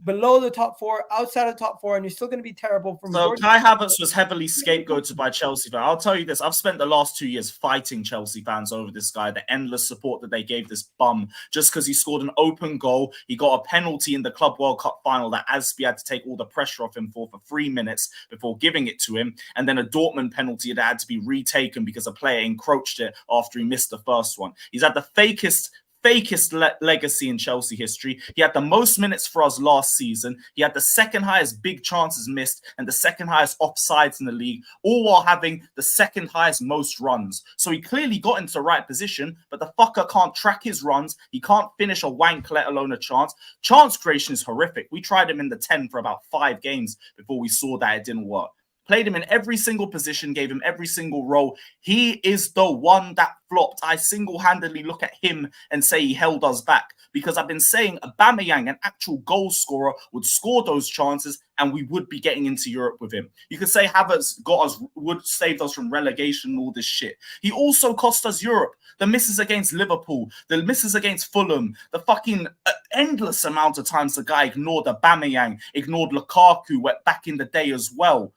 below the top 4, outside of the top 4, and you're still going to be terrible. So Kai Havertz was heavily scapegoated by Chelsea fans. I'll tell you this. I've spent the last 2 years fighting Chelsea fans over this guy, the endless support that they gave this bum just because he scored an open goal. He got a penalty in the Club World Cup final that Aspi had to take all the pressure off him for 3 minutes before giving it to him. And then a Dortmund penalty that had to be retaken because a player encroached it after he missed the first one. He's had the fakest legacy in Chelsea history. He had the most minutes for us last season. He had the second highest big chances missed and the second highest offsides in the league, all while having the second highest most runs. So he clearly got into the right position, but the fucker can't track his runs. He can't finish a wank, let alone a chance. Chance creation is horrific. We tried him in the 10 for about 5 games before we saw that it didn't work. Played him in every single position, gave him every single role. He is the one that flopped. I single-handedly look at him and say he held us back because I've been saying Aubameyang, an actual goal scorer, would score those chances and we would be getting into Europe with him. You could say Havertz saved us from relegation and all this shit. He also cost us Europe. The misses against Liverpool, the misses against Fulham, the fucking endless amount of times the guy ignored Aubameyang, ignored Lukaku back in the day as well.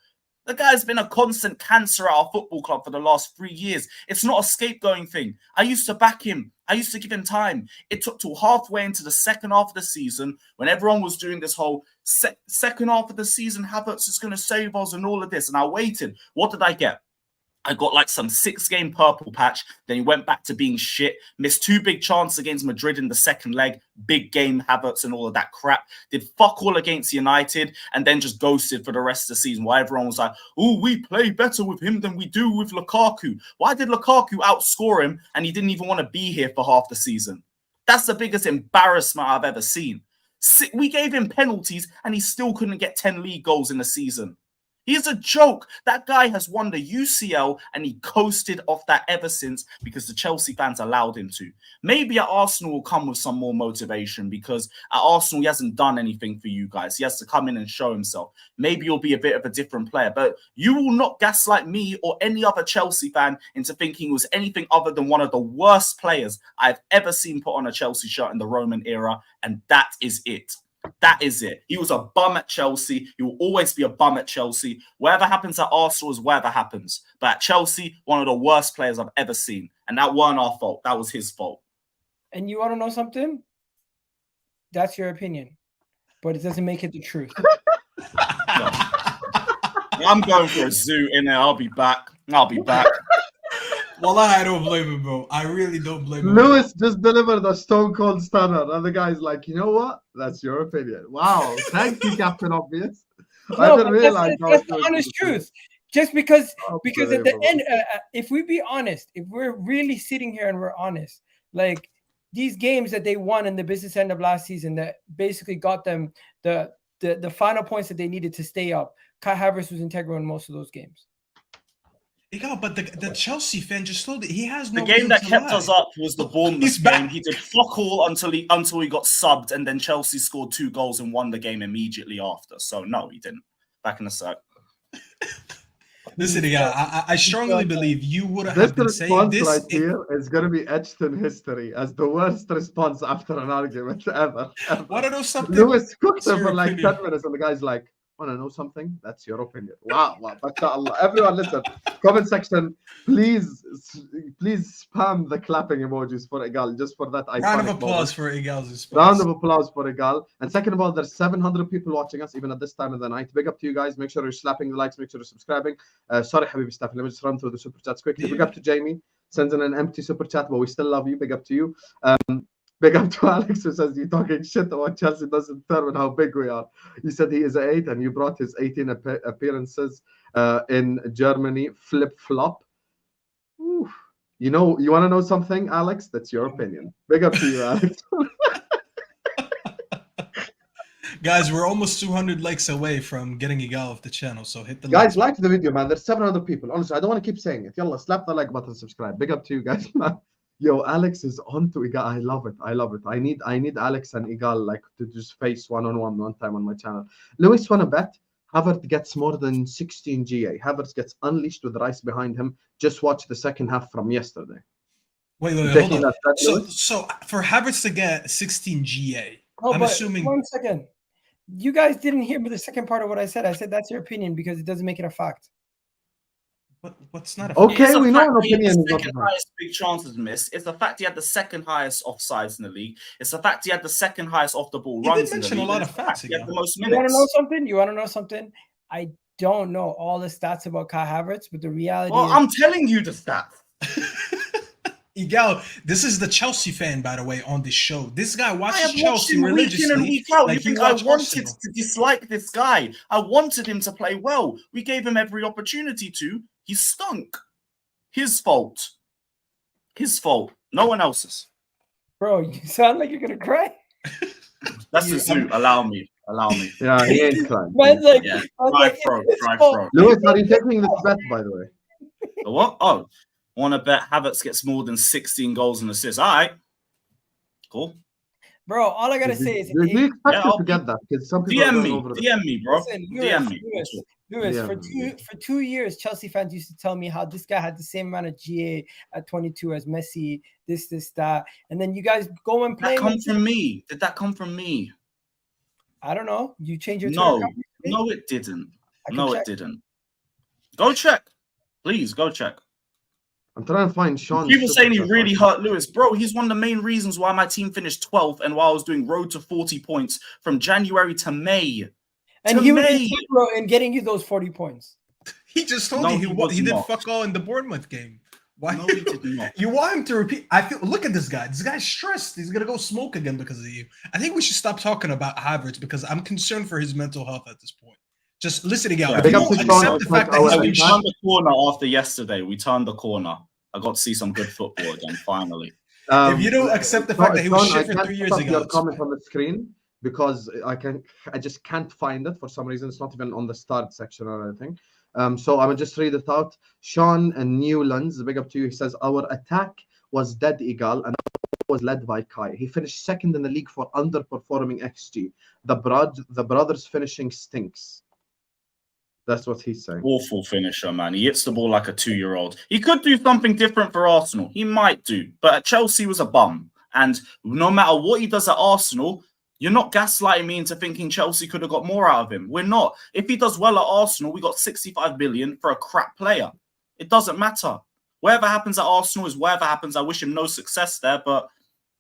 The guy's been a constant cancer at our football club for the last 3 years. It's not a scapegoating thing. I used to back him. I used to give him time. It took till halfway into the second half of the season when everyone was doing this whole second half of the season, Havertz is going to save us and all of this. And I waited. What did I get? I got like some 6-game purple patch. Then he went back to being shit. Missed 2 big chances against Madrid in the second leg. Big game, Havertz and all of that crap. Did fuck all against United and then just ghosted for the rest of the season while everyone was like, oh, we play better with him than we do with Lukaku. Why did Lukaku outscore him and he didn't even want to be here for half the season? That's the biggest embarrassment I've ever seen. We gave him penalties and he still couldn't get 10 league goals in the season. He's a joke. That guy has won the UCL and he coasted off that ever since because the Chelsea fans allowed him to. Maybe at Arsenal will come with some more motivation because at Arsenal he hasn't done anything for you guys. He has to come in and show himself. Maybe he'll be a bit of a different player, but you will not gaslight me or any other Chelsea fan into thinking he was anything other than one of the worst players I've ever seen put on a Chelsea shirt in the Roman era, and that is it. That is it. He was a bum at Chelsea. He will always be a bum at Chelsea. Whatever happens at Arsenal is whatever happens. But at Chelsea, one of the worst players I've ever seen. And that weren't our fault. That was his fault. And you want to know something? That's your opinion. But it doesn't make it the truth. No. I'm going for a zoo in there. I'll be back. Wallah, I don't blame him, bro. I really don't blame him. Lewis just delivered a stone cold stunner, and the guy's like, you know what? That's your opinion. Wow. Thank you, Captain Obvious. I didn't realize that's the honest truth. Just because at the end, if we be honest, if we're really sitting here and we're honest, like these games that they won in the business end of last season that basically got them the final points that they needed to stay up, Kai Havertz was integral in most of those games. Yeah, but the Chelsea fan just told it. He has no. The game that kept us up was the Bournemouth game. He did fuck all until he got subbed, and then Chelsea scored 2 goals and won the game immediately after. So no, he didn't. Back in a sec. Listen, yeah, I strongly believe you would have been saying this. Right here is going to be etched in history as the worst response after an argument ever. Want to know something? Lewis cooked him for like 10 minutes, and the guy's like, want to know something? That's your opinion. Wow. MashaAllah. Everyone listen. Comment section, please spam the clapping emojis for Igal, just for that iconic round of applause moment. For Igal's response. Round of applause for Igal. And second of all, there's 700 people watching us even at this time of the night. Big up to you guys. Make sure you're slapping the likes. Make sure you're subscribing. Sorry, Habibi Staff. Let me just run through the super chats quickly. Big up to Jamie. Sends in an empty super chat, but we still love you. Big up to you. Big up to Alex, who says you're talking shit about Chelsea doesn't determine how big we are. He said he is an 8 and you brought his 18 appearances in Germany flip-flop. You know, you want to know something, Alex? That's your opinion. Big up to you, Alex. Guys, we're almost 200 likes away from getting Igal off the channel, so hit the guys, like the video, man. There's 700 people. Honestly, I don't want to keep saying it. Yalla, slap the like button, subscribe. Big up to you guys, man. Yo, Alex is on to Igal. I love it. I need Alex and Igal like to just face one-on-one one time on my channel. Lewis, wanna bet Havertz gets more than 16 GA. Havertz gets unleashed with Rice behind him. Just watch the second half from yesterday. Wait, hold on. So for Havertz to get 16 GA, I'm assuming. 1 second. You guys didn't hear me the second part of what I said. I said that's your opinion because it doesn't make it a fact. What's not a fact? Okay, we know an opinion. The second highest big chances missed. It's the fact he had the second highest offsides in the league. It's the fact he had the second highest off the ball runs in the league. A lot of facts. He had the most minutes. You want to know something? I don't know all the stats about Kai Havertz, but the reality is... I'm telling you the stats. Igal, this is the Chelsea fan, by the way, on this show. This guy watches Chelsea religiously. Week in and week out. You think I wanted to dislike this guy? I wanted him to play well. We gave him every opportunity to. He stunk. His fault. His fault. No one else's. Bro, you sound like you're going to cry. That's the suit. Allow me. Yeah, he ain't crying. Cry throat. Lewis, are you taking this bet, by the way? The what? Oh. Want to bet Havertz gets more than 16 goals and assists. All right. Cool. Bro, all I got to say is... Do you expect you to get that? Because some people DM me, bro. Listen, DM me. Lewis, for 2 years, Chelsea fans used to tell me how this guy had the same amount of GA at 22 as Messi, this, that. And then you guys go and play... Did that come from me? I don't know. You changed your... No, it didn't. It didn't. Go check. Please, go check. I'm trying to find Sean. People saying he really hurt Lewis. Bro, he's one of the main reasons why my team finished 12th and why I was doing road to 40 points from January to May. And he was integral in getting you those 40 points. He just told you he did fuck all in the Bournemouth game. Why? No, he did not. You want him to repeat? Look at this guy. This guy's stressed. He's gonna go smoke again because of you. I think we should stop talking about Havertz because I'm concerned for his mental health at this point. Just listen again. Yeah, we turned the corner after yesterday. We turned the corner. I got to see some good football again, finally. If you don't accept the fact that he was shit for 3 years ago. Your comment on the screen because I just can't find it for some reason. It's not even on the start section or anything. So I will just read it out. Sean and Newlands, big up to you. He says, our attack was dead egal and was led by Kai. He finished second in the league for underperforming XG. The brothers finishing stinks. That's what he's saying. Awful finisher, man. He hits the ball like a 2-year-old. He could do something different for Arsenal. He might do. But at Chelsea, he was a bum. And no matter what he does at Arsenal, you're not gaslighting me into thinking Chelsea could have got more out of him. We're not. If he does well at Arsenal, we got 65 million for a crap player. It doesn't matter. Whatever happens at Arsenal is whatever happens. I wish him no success there, but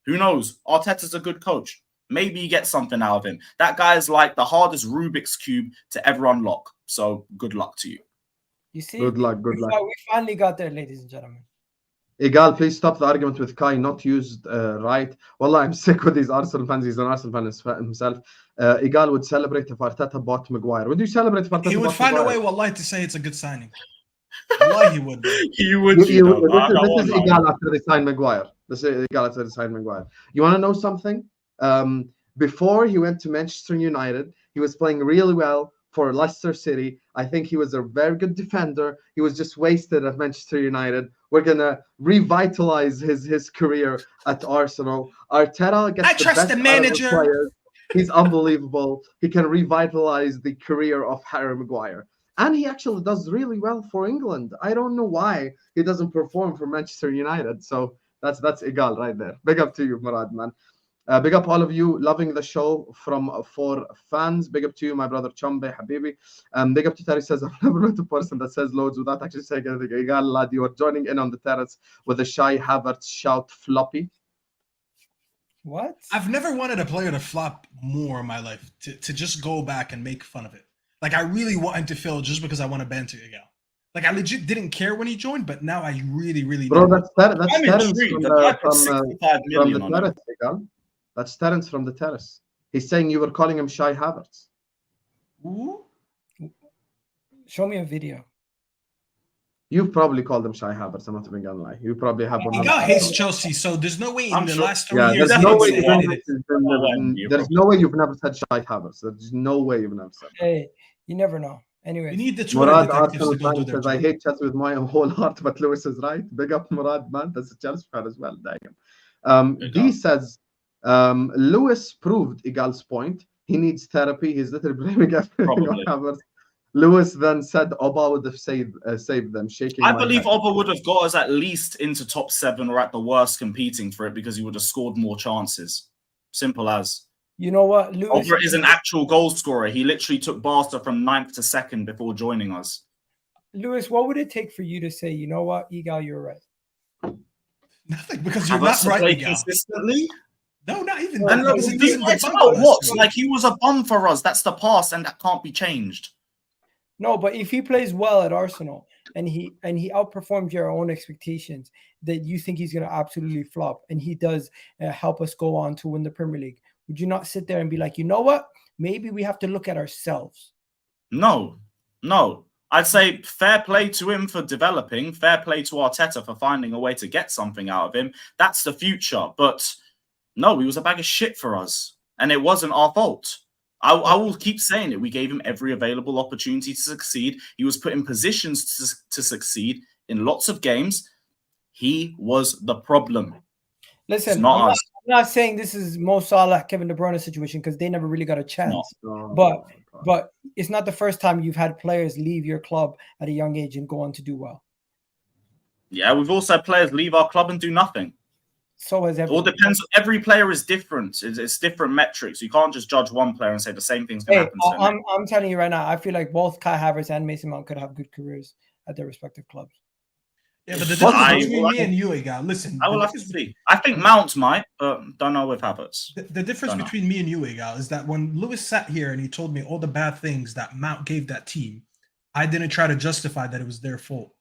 who knows? Arteta's a good coach. Maybe you get something out of him. That guy is like the hardest Rubik's Cube to ever unlock. So good luck to you. You see? Good luck. We finally got there, ladies and gentlemen. Igal, please stop the argument with Kai, not used right. Wallah, I'm sick with these Arsenal fans. He's an Arsenal fan himself. Igal would celebrate if Arteta bought Maguire. Would you celebrate if Arteta He would find a way, Wallah, to say it's a good signing. Wallah, he would. He would. This is Igal after they signed Maguire. You want to know something? Before he went to Manchester United, he was playing really well for Leicester City. I think he was a very good defender. He was just wasted at Manchester United. We're gonna revitalize his career at Arsenal. Arteta gets the best manager. Out of the players. He's unbelievable. He can revitalize the career of Harry Maguire. And he actually does really well for England. I don't know why he doesn't perform for Manchester United. So that's Igal right there. Big up to you, Murad, man. Big up all of you loving the show from 4 fans. Big up to you, my brother Chambe, Habibi. Big up to Terry says, I've never met a person that says loads without actually saying anything. Igal, lad, you are joining in on the terrace with a shy Havertz shout floppy. What? I've never wanted a player to flop more in my life, to just go back and make fun of it. Like, I really want him to fail just because I want to banter Igal. Like, I legit didn't care when he joined, but now I really, really Bro, that's Terence from the terrace, Igal. That's Terence from the terrace. He's saying you were calling him shy Havertz. Ooh. Show me a video. You've probably called him shy Havertz. I'm not even gonna lie. You probably have one. He hates Chelsea, so there's no way in the last 3 years. There's no way you've never said shy Havertz. There's no way you've never said. Hey, you never know. Anyway, you need the Twitter detectives to go do their job. I hate Chelsea with my whole heart, but Lewis is right. Big up Murad, man. That's a Chelsea fan as well. Damn. D says. Lewis proved Igal's point. He needs therapy. He's literally blaming everything on Havertz. Lewis then said Oba would have saved them, shaking I my believe head. Oba would have got us at least into top 7 or at the worst competing for it because he would have scored more chances. Simple as. You know what? Lewis Oba is an actual goal scorer. He literally took Barca from 9th to 2nd before joining us. Lewis, what would it take for you to say, you know what, Egal, you're right? Nothing, because you're not right, Egal. Consistently? No, not even And that. it's about what? Like, he was a bum for us. That's the past, and that can't be changed. No, but if he plays well at Arsenal and he outperforms your own expectations, that you think he's going to absolutely flop, and he does help us go on to win the Premier League, would you not sit there and be like, you know what? Maybe we have to look at ourselves. No. I'd say fair play to him for developing, fair play to Arteta for finding a way to get something out of him. That's the future. But no, he was a bag of shit for us, and it wasn't our fault. I will keep saying it. We gave him every available opportunity to succeed. He was put in positions to succeed in lots of games. He was the problem. Listen, I'm not saying this is Mo Salah, Kevin De Bruyne situation because they never really got a chance. No. But it's not the first time you've had players leave your club at a young age and go on to do well. Yeah, we've also had players leave our club and do nothing. So has everyone. It all depends. Every player is different. It's different metrics. You can't just judge one player and say the same thing's going to happen to him. I'm telling you right now, I feel like both Kai Havertz and Mason Mount could have good careers at their respective clubs. Yeah, but the difference between me and you, Egal, listen. I will have to see. I think Mount might, but don't know with Havertz. The difference between me and you, Egal, is that when Lewis sat here and he told me all the bad things that Mount gave that team, I didn't try to justify that it was their fault.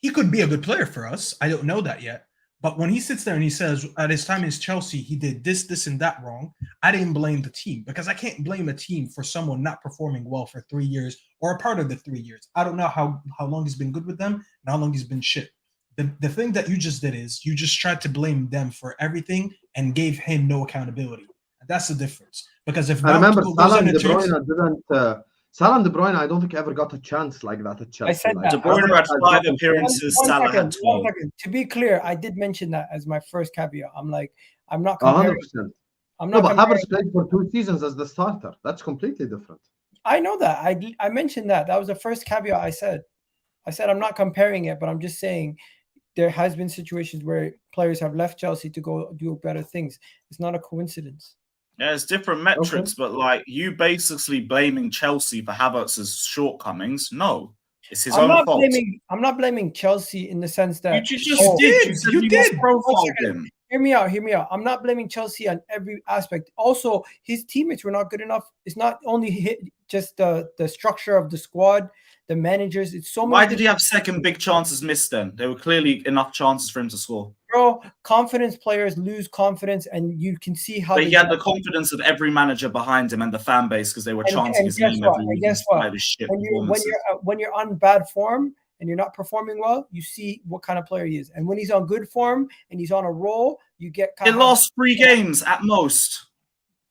He could be a good player for us. I don't know that yet. But when he sits there and he says, at his time in Chelsea, he did this, and that wrong, I didn't blame the team because I can't blame a team for someone not performing well for 3 years or a part of the 3 years. I don't know how long he's been good with them and how long he's been shit. The thing that you just did is you just tried to blame them for everything and gave him no accountability. That's the difference. Because if I remember Salah and De Bruyne didn't. Salah and De Bruyne, I don't think ever got a chance like that at Chelsea. I said that. De Bruyne had 5 appearances. Salah had 12. To be clear, I did mention that as my first caveat. I'm not comparing. 100%. But Havertz played for 2 seasons as the starter. That's completely different. I know that. I mentioned that. That was the first caveat I said. I said I'm not comparing it, but I'm just saying there has been situations where players have left Chelsea to go do better things. It's not a coincidence. Yeah, it's different metrics, but like you basically blaming Chelsea for Havertz's shortcomings. No, it's his own fault. I'm not blaming Chelsea in the sense that you just did. You did. Hear me out. I'm not blaming Chelsea on every aspect. Also, his teammates were not good enough. It's not only just the structure of the squad, the managers. It's so much. Why did he have second big chances missed then? There were clearly enough chances for him to score. Bro, confidence players lose confidence, and you can see how. But he had the confidence of every manager behind him and the fan base because they were chanting his name every week. Guess what? When you're on bad form and you're not performing well, you see what kind of player he is. And when he's on good form and he's on a roll, you get. He lost 3 games at most.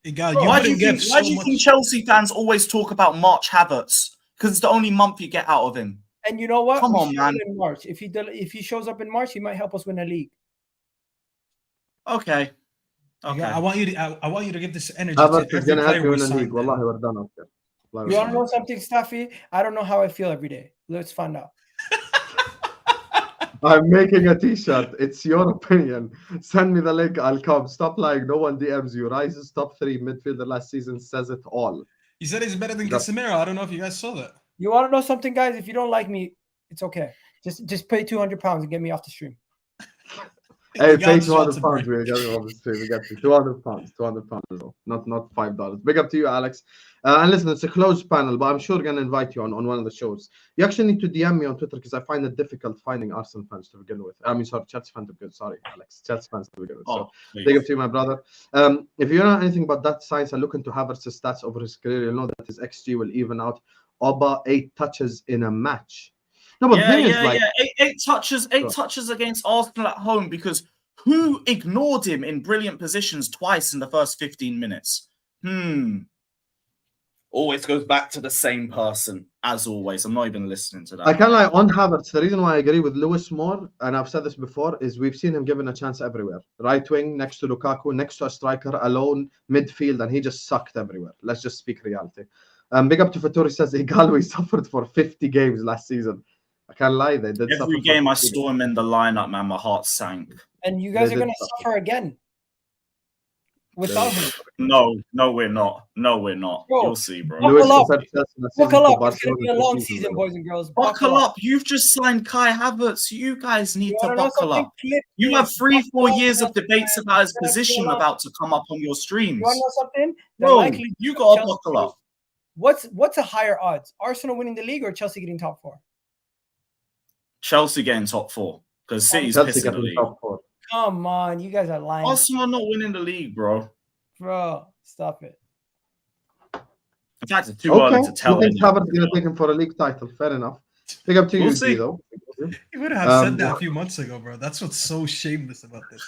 Why do you think Chelsea fans always talk about March Havertz? Because it's the only month you get out of him. And you know what? Come on, man. In March. If he shows up in March, he might help us win a league. Okay. Yeah, I want you to give this energy. Havertz is gonna help you win a league. Wallahi, we're done after. You want to know something, Staffy? I don't know how I feel every day. Let's find out. I'm making a t-shirt. It's your opinion. Send me the link. I'll come. Stop lying. No one DMs you. Rice's top 3 midfielder last season says it all. He said he's better than Casemiro. I don't know if you guys saw that. You want to know something, guys? If you don't like me, it's okay. Just pay £200 and get me off the stream. Hey, pay £200. We got you off the stream. We got you £200. £200 not $5. Big up to you, Alex. And listen, it's a closed panel, but I'm sure we're gonna invite you on one of the shows. You actually need to DM me on Twitter because I find it difficult finding Arsenal fans to begin with. I mean, sorry, Chelsea fans to begin with. Sorry, Alex, Chelsea fans to begin with. So big up to you, my brother. If you know anything about that science and look into Havertz's stats over his career, you'll know that his XG will even out. Oba 8 touches in a match. No, but eight touches against Arsenal at home because who ignored him in brilliant positions twice in the first 15 minutes? Always goes back to the same person, as always. I'm not even listening to that. I can't lie, on Havertz, the reason why I agree with Lewis more, and I've said this before, is we've seen him given a chance everywhere. Right wing, next to Lukaku, next to a striker, alone, midfield, and he just sucked everywhere. Let's just speak reality. Big up to Faturi says Igalwe suffered for 50 games last season. I can't lie, they did. Every game I saw him in the lineup, man, my heart sank. And you guys are going to suffer again. Without him. No, we're not. No, we're not. Bro, you'll see, bro. Buckle up. Buckle up. It's going to be a long season, boys and girls. Buckle up. You've just signed Kai Havertz. You guys need to buckle up. You have 3-4 years of debates about his position about to come up on your streams. You want to know something? Bro, you got to buckle up. What's a higher odds? Arsenal winning the league or Chelsea getting top 4? Chelsea getting top 4 because City's pissing the league. Come on, you guys are lying. Arsenal not winning the league, bro. Bro, stop it. In fact, it's too early to tell. I think Havertz is going to take him for a league title. Fair enough. Big up to you, though. You would have said that a few months ago, bro. That's what's so shameless about this.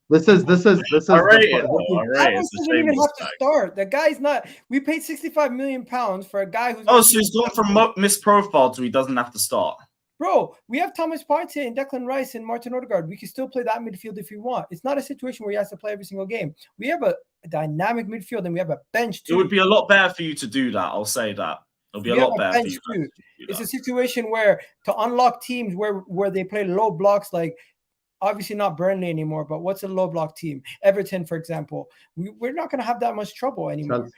This is. All right. Havertz doesn't even have to start. The guy's not. We paid £65 million for a guy who's. Oh, so he's gone from misprofiled to he doesn't have to start. Bro, we have Thomas Partey and Declan Rice and Martin Odegaard. We can still play that midfield if we want. It's not a situation where he has to play every single game. We have a dynamic midfield and we have a bench too. It would be a lot better for you to do that. I'll say that. It'll be a lot better for you. It's a situation where to unlock teams where they play low blocks, like obviously not Burnley anymore, but what's a low block team? Everton, for example. We're not going to have that much trouble anymore.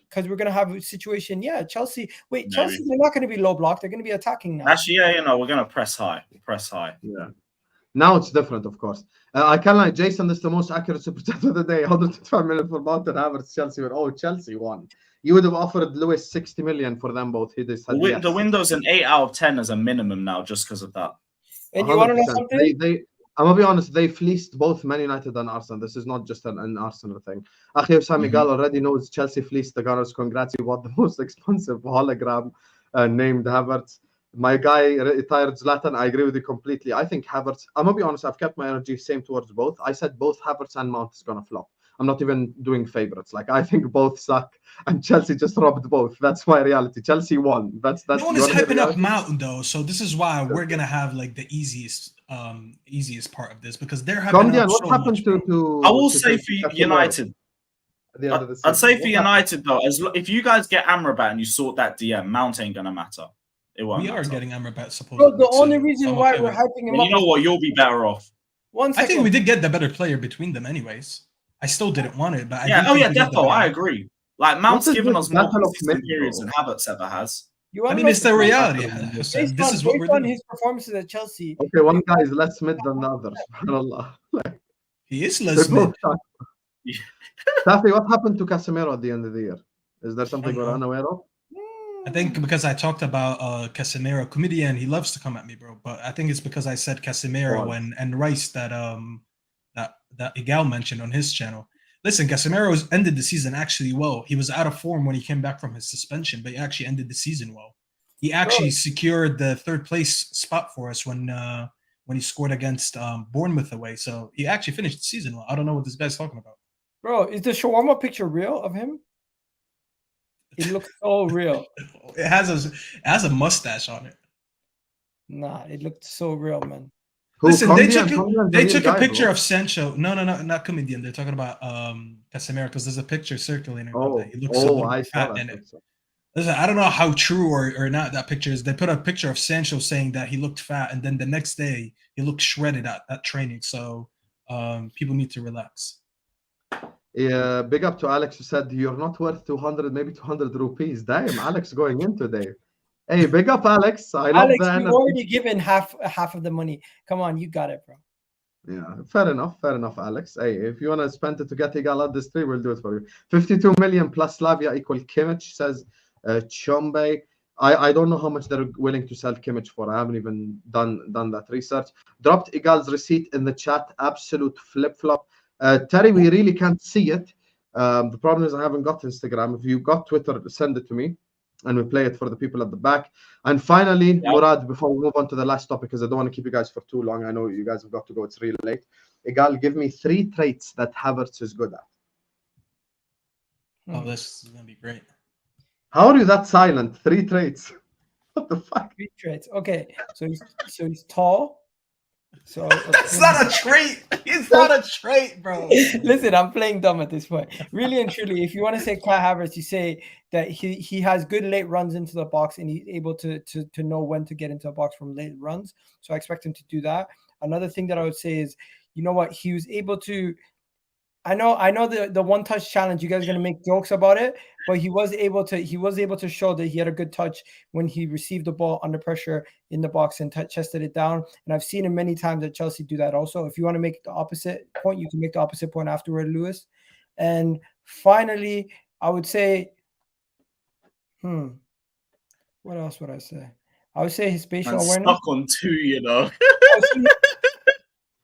Because we're going to have a situation. Yeah, Chelsea. Wait, maybe. Chelsea, they're not going to be low block. They're going to be attacking now. Actually, yeah, we're going to press high. Yeah. Now it's different, of course. I can't lie. Jason, this is the most accurate super chat of the day. 125 million for Mountain Havertz. Chelsea won. Oh, Chelsea won. You would have offered Lewis 60 million for them both. He just said yes. The window's an 8 out of 10 as a minimum now, just because of that. And you want to know something? I'm going to be honest, they fleeced both Man United and Arsenal. This is not just an Arsenal thing. Akhi Sami Gal already knows Chelsea fleeced the Gunners. Congrats, you bought the most expensive hologram named Havertz. My guy retired Zlatan. I agree with you completely. I think Havertz, I'm going to be honest, I've kept my energy same towards both. I said both Havertz and Mount is going to flop. I'm not even doing favorites. Like, I think both suck, and Chelsea just robbed both. That's my reality. Chelsea won. That's no one is hyping up Mountain though, so this is why we're gonna have like the easiest part of this because they're having. What happened to? I will say for United. I'd say for United though, if you guys get Amrabat and you sort that DM, Mount ain't gonna matter. It won't. We matter. are getting Amrabat supposedly. The only reason why we're hyping him up. You know what? You'll be better off. I think we did get the better player between them, anyways. I still didn't want it, but defo. I agree. Like Mount's given us more consistent periods than Havertz ever has. I mean, it's the reality. This is what we're doing. His performances at Chelsea. Okay, one guy is less mid than the other. Subhanallah. He is less mid. Tafi, what happened to Casemiro at the end of the year? Is there something we're unaware of? I think because I talked about Casemiro, comedian, he loves to come at me, bro. But I think it's because I said Casemiro and Rice that Igal mentioned on his channel. Listen, Casemiro ended the season actually well. He was out of form when he came back from his suspension, but he actually ended the season well. He actually secured the 3rd place spot for us when he scored against Bournemouth away. So he actually finished the season well. I don't know what this guy's talking about. Bro, is the shawarma picture real of him? It looks so real. It has a mustache on it. Nah, it looked so real, man. Listen, they took a picture of Sancho. No, not comedian. They're talking about Casemiro because there's a picture circulating. He looks so fat in it. Listen, I don't know how true or not that picture is. They put a picture of Sancho saying that he looked fat, and then the next day he looked shredded at training. So people need to relax. Yeah, big up to Alex who said you're not worth 200, maybe 200 rupees. Damn, Alex going in today. Hey, big up, Alex. Alex, you've already given half of the money. Come on, you got it, bro. Yeah, fair enough, Alex. Hey, if you want to spend it to get Igal at this 3, we'll do it for you. 52 million plus Slavia equal Kimmich, says Chombe. I don't know how much they're willing to sell Kimmich for. I haven't even done that research. Dropped Igal's receipt in the chat. Absolute flip-flop. Terry, we really can't see it. The problem is I haven't got Instagram. If you got Twitter, send it to me. And we play it for the people at the back. And finally, Murad, before we move on to the last topic, because I don't want to keep you guys for too long. I know you guys have got to go. It's really late. Igal, give me 3 traits that Havertz is good at. Oh, this is going to be great. How are you that silent? 3 traits. What the fuck? 3 traits. Okay. So he's tall. So that's not a trait. It's not a trait, bro. Listen, I'm playing dumb at this point. Really and truly, if you want to say Kai Havertz, you say that he has good late runs into the box and he's able to know when to get into the box from late runs. So I expect him to do that. Another thing that I would say is, you know what, he was able to. I know the one touch challenge. You guys are gonna make jokes about it, but he was able to show that he had a good touch when he received the ball under pressure in the box and chested it down. And I've seen him many times at Chelsea do that also. If you want to make the opposite point, you can make the opposite point afterward, Lewis. And finally, I would say, what else would I say? I would say his spatial awareness. Stuck on 2, you know.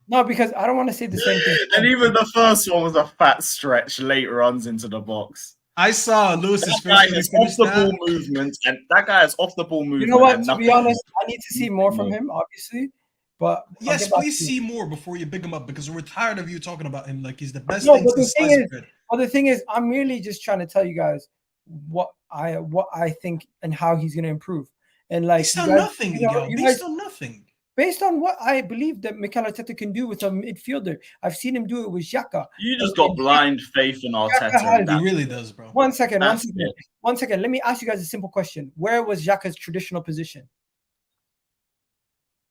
No, because I don't want to say the same thing. And even the first one was a fat stretch, late runs into the box. I saw Lewis's off the ball movement, and that guy has off the ball movement. You know what? To be honest, I need to see more from him, obviously. But yes, please see more before you big him up, because we're tired of you talking about him like he's the best. No, but the thing is, I'm merely just trying to tell you guys what I think and how he's going to improve. And like, based on nothing, based on nothing. Based on what I believe that Mikel Arteta can do with a midfielder. I've seen him do it with Xhaka. You just got blind faith in Arteta. He really does, bro. One second. Let me ask you guys a simple question. Where was Xhaka's traditional position?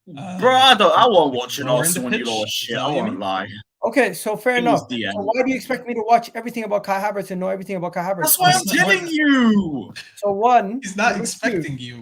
Bro, I won't watch an Arsenal when you lost shit. I won't lie. Okay, so fair enough. So why do you expect me to watch everything about Kai Havertz and know everything about Kai Havertz? That's why I'm telling you. So one, he's not expecting you.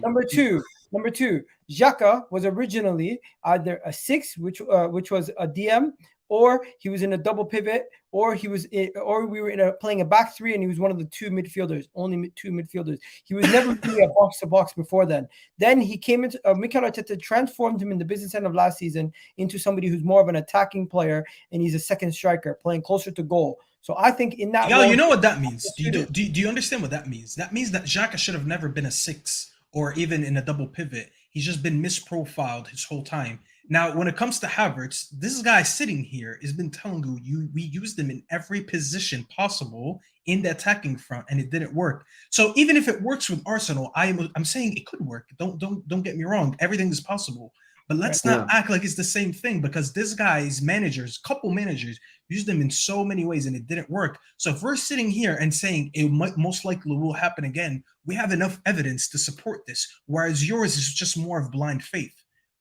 Number two, Xhaka was originally either a 6, which was a DM, or he was in a double pivot, or we were playing a back 3, and he was one of the 2 midfielders, only 2 midfielders. He was never really a box to box before then. Then he came into Mikel Arteta transformed him in the business end of last season into somebody who's more of an attacking player, and he's a second striker, playing closer to goal. So I think in that, you know what that means? Do you understand what that means? That means that Xhaka should have never been a 6. Or even in a double pivot. He's just been misprofiled his whole time. Now, when it comes to Havertz, this guy sitting here has been telling you we used him in every position possible in the attacking front, and it didn't work. So even if it works with Arsenal, I'm saying it could work. Don't get me wrong. Everything is possible. But let's not act like it's the same thing, because this guy's couple managers, used them in so many ways and it didn't work. So if we're sitting here and saying it most likely will happen again, we have enough evidence to support this. Whereas yours is just more of blind faith.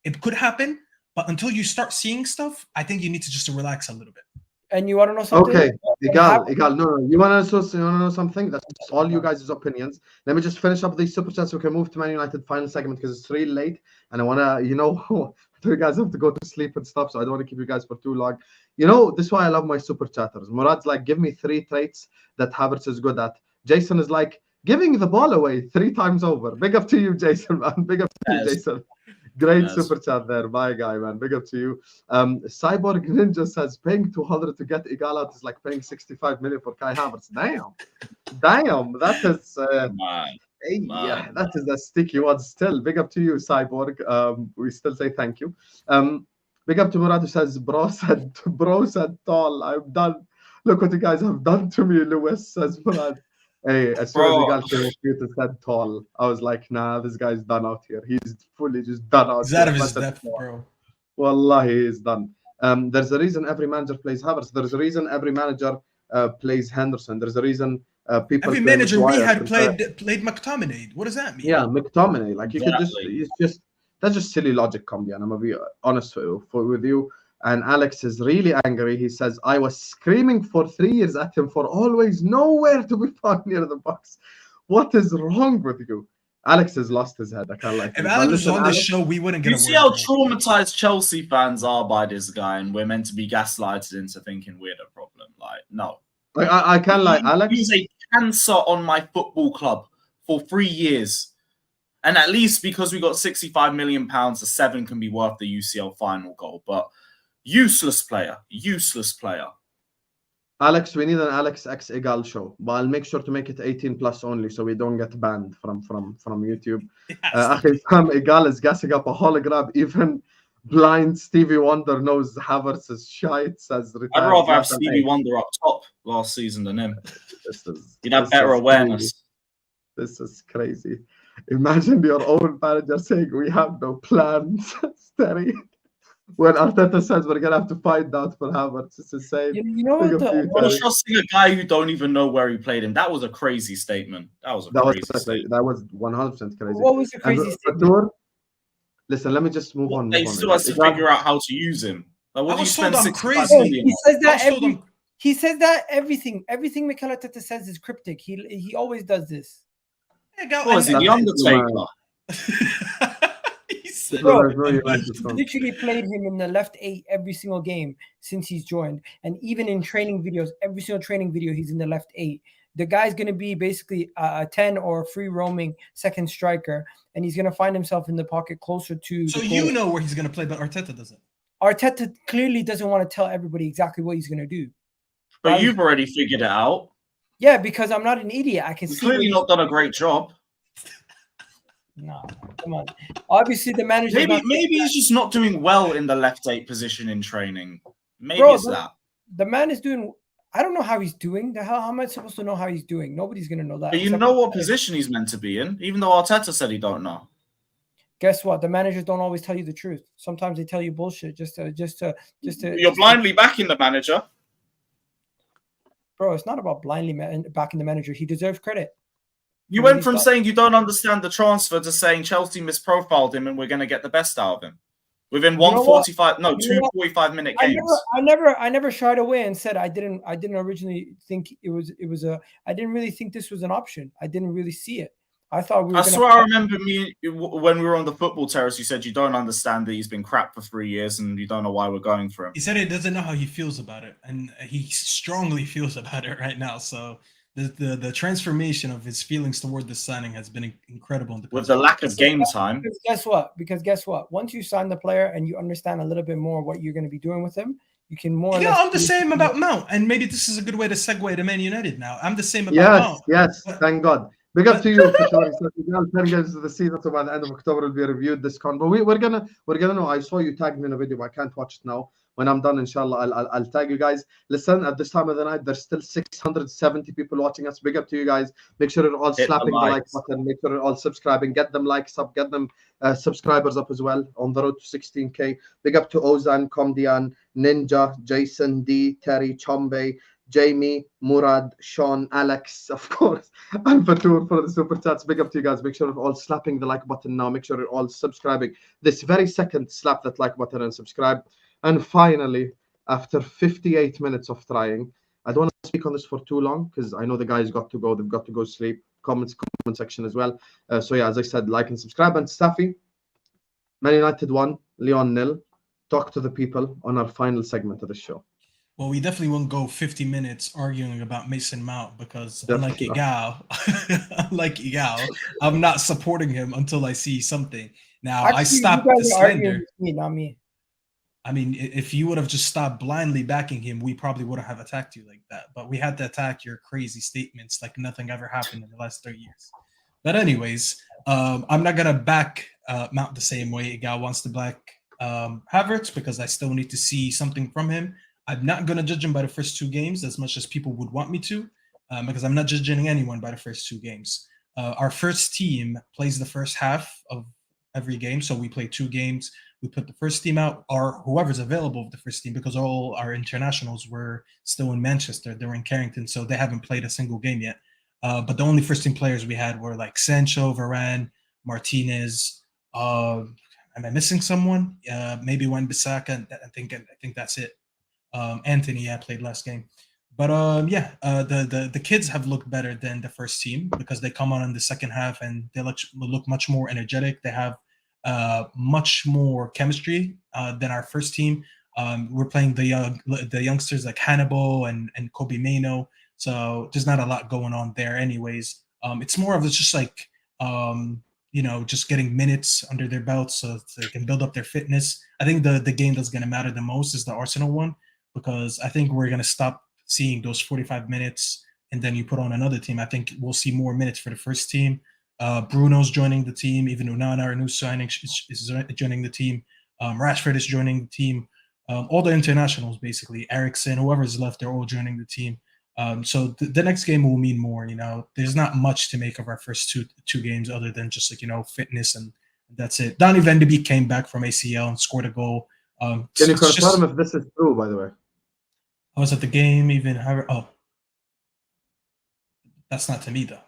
It could happen, but until you start seeing stuff, I think you need to just relax a little bit. And you want to know something? Okay, Igal, no. You want to know something? That's all you guys' opinions. Let me just finish up these super chats so we can move to Man United final segment, because it's really late and I want to, you guys have to go to sleep and stuff, so I don't want to keep you guys for too long. This is why I love my super chatters. Murad's like, give me 3 traits that Havertz is good at. Jason is like, giving the ball away 3 times over. Big up to you, Jason, man. Big up to you, Jason. Great super chat there. Bye, guy, man. Big up to you. Cyborg Ninja says paying 200 to get Igal out is like paying 65 million for Kai Havertz. Damn. That is yeah, that is a sticky one still. Big up to you, Cyborg. We still say thank you. Big up to Murad, who says bro said tall. I'm done. Look what you guys have done to me, Lewis, says Murad. Hey, as soon as Igal came up here to said tall, I was like, nah, this guy's done out here. He's fully just done out. He's out of his depth, bro. Wallahi, he is done. There's a reason every manager plays Havertz. There's a reason every manager plays Henderson. There's a reason people. Every manager we had played McTominay. What does that mean? Yeah, McTominay. Like you could just that's just silly logic, Combi, and I'm gonna be honest with you. And Alex is really angry. He says, I was screaming for 3 years at him for always nowhere to be found near the box. What is wrong with you? Alex has lost his head. I can't like him. If Alex was on this show, we wouldn't get. You see how traumatized Chelsea fans are by this guy, and we're meant to be gaslighted into thinking we're the problem. Like, no. Like I can't like Alex. He's a cancer on my football club for 3 years. And at least because we got £65 million, the 7 can be worth the UCL final goal. But useless player. Alex, we need an Alex X Igal show, but I'll make sure to make it 18 plus only, so we don't get banned from YouTube. Igal is gassing up a hologram. Even blind Stevie Wonder knows Havertz is shite. Says I'd rather have Stevie Wonder up top last season than him. He'd have better awareness. This is crazy. Imagine your own manager saying we have no plans. Steady. when Arteta says we're gonna have to find out for Havertz, it's insane. You know what? I'm trusting a guy who don't even know where he played him. That was a crazy statement. That was 100% crazy. What was the crazy statement? Listen, let me just move on. They still has to figure out how to use him. Like, what do you spend crazy. He says that everything Mikel Arteta says is cryptic. He always does this. What is he, the Undertaker? Literally played him in the left 8 every single game since he's joined, and even in training videos, every single training video he's in the left 8. The guy's going to be basically a 10 or a free roaming second striker, and he's going to find himself in the pocket closer to. So you know where he's going to play, but Arteta doesn't. Arteta clearly doesn't want to tell everybody exactly what he's going to do. But you've already figured it out. Yeah, because I'm not an idiot. I can see. Clearly not done a great job. No, come on. Obviously, the manager. Maybe he's just not doing well in the left 8 position in training. Maybe it's that. The man is doing. I don't know how he's doing. The hell, how am I supposed to know how he's doing? Nobody's gonna know that. But you know what position he's meant to be in, even though Arteta said he don't know. Guess what? The managers don't always tell you the truth. Sometimes they tell you bullshit just to. You're blindly backing the manager. Bro, it's not about blindly backing the manager. He deserves credit. You went from saying you don't understand the transfer to saying Chelsea misprofiled him and we're going to get the best out of him within 2 45-minute games. I never shied away and said I didn't originally think it was I didn't really think this was an option. I didn't really see it. I thought I swear I remember when we were on the football terrace, you said you don't understand that he's been crap for 3 years and you don't know why we're going for him. He said he doesn't know how he feels about it, and he strongly feels about it right now. So the transformation of his feelings toward this signing has been incredible. With the lack of game time. Because guess what? Once you sign the player and you understand a little bit more what you're going to be doing with him, you can more. Yeah, I'm the same about Mount, and maybe this is a good way to segue to Man United now. I'm the same about Mount. Yes, thank God. Big up to you for sure. 10 games of the season, so by the end of October will be reviewed this con. But we're gonna know. I saw you tagged me in a video, but I can't watch it now. When I'm done, inshallah, I'll tag you guys. Listen, at this time of the night, there's still 670 people watching us. Big up to you guys. Make sure you're all slapping the like button. Make sure you're all subscribing. Get them likes up. Get them subscribers up as well on the road to 16K. Big up to Ozan, Komdian, Ninja, Jason, D, Terry, Chombe, Jamie, Murad, Sean, Alex, of course, and Fatur for the super chats. Big up to you guys. Make sure you're all slapping the like button now. Make sure you're all subscribing. This very second, slap that like button and subscribe. And finally, after 58 minutes of trying, I don't want to speak on this for too long because I know the guys got to go. They've got to go sleep. Comment section as well. So yeah, as I said, like and subscribe. And Staffy, Man United 1, Lyon 0. Talk to the people on our final segment of the show. Well, we definitely won't go 50 minutes arguing about Mason Mount because unlike Igal, I'm not supporting him until I see something. Now, actually, I stopped the slander. Not me. I mean, if you would have just stopped blindly backing him, we probably wouldn't have attacked you like that. But we had to attack your crazy statements like nothing ever happened in the last 3 years. But anyways, I'm not going to back Mount the same way Igal wants to back Havertz because I still need to see something from him. I'm not going to judge him by the first 2 games as much as people would want me to because I'm not judging anyone by the first 2 games. Our first team plays the first half of every game. So we play 2 games. We put the first team out or whoever's available of the first team because all our internationals were still in Manchester. They were in Carrington, so they haven't played a single game yet. But the only first team players we had were like Sancho, Varane, Martinez. Am I missing someone? Maybe Wan-Bissaka. I think that's it. Anthony, played last game. But the kids have looked better than the first team because they come on in the second half and they look much more energetic. They have much more chemistry than our first team. We're playing the youngsters like Hannibal and Kobe Mano. So there's not a lot going on there anyways. It's more of just like, just getting minutes under their belts so they can build up their fitness. I think the game that's going to matter the most is the Arsenal one because I think we're going to stop seeing those 45 minutes and then you put on another team. I think we'll see more minutes for the first team. Bruno's joining the team. Even Onana, our new signing, is joining the team. Rashford is joining the team. All the internationals, basically. Ericsson, whoever's left, they're all joining the team. So the next game will mean more. There's not much to make of our first two games other than just fitness, and that's it. Donny van de Beek came back from ACL and scored a goal. Can you confirm if this is true, by the way? I was at the game, even Havertz. Oh, that's not to me, though.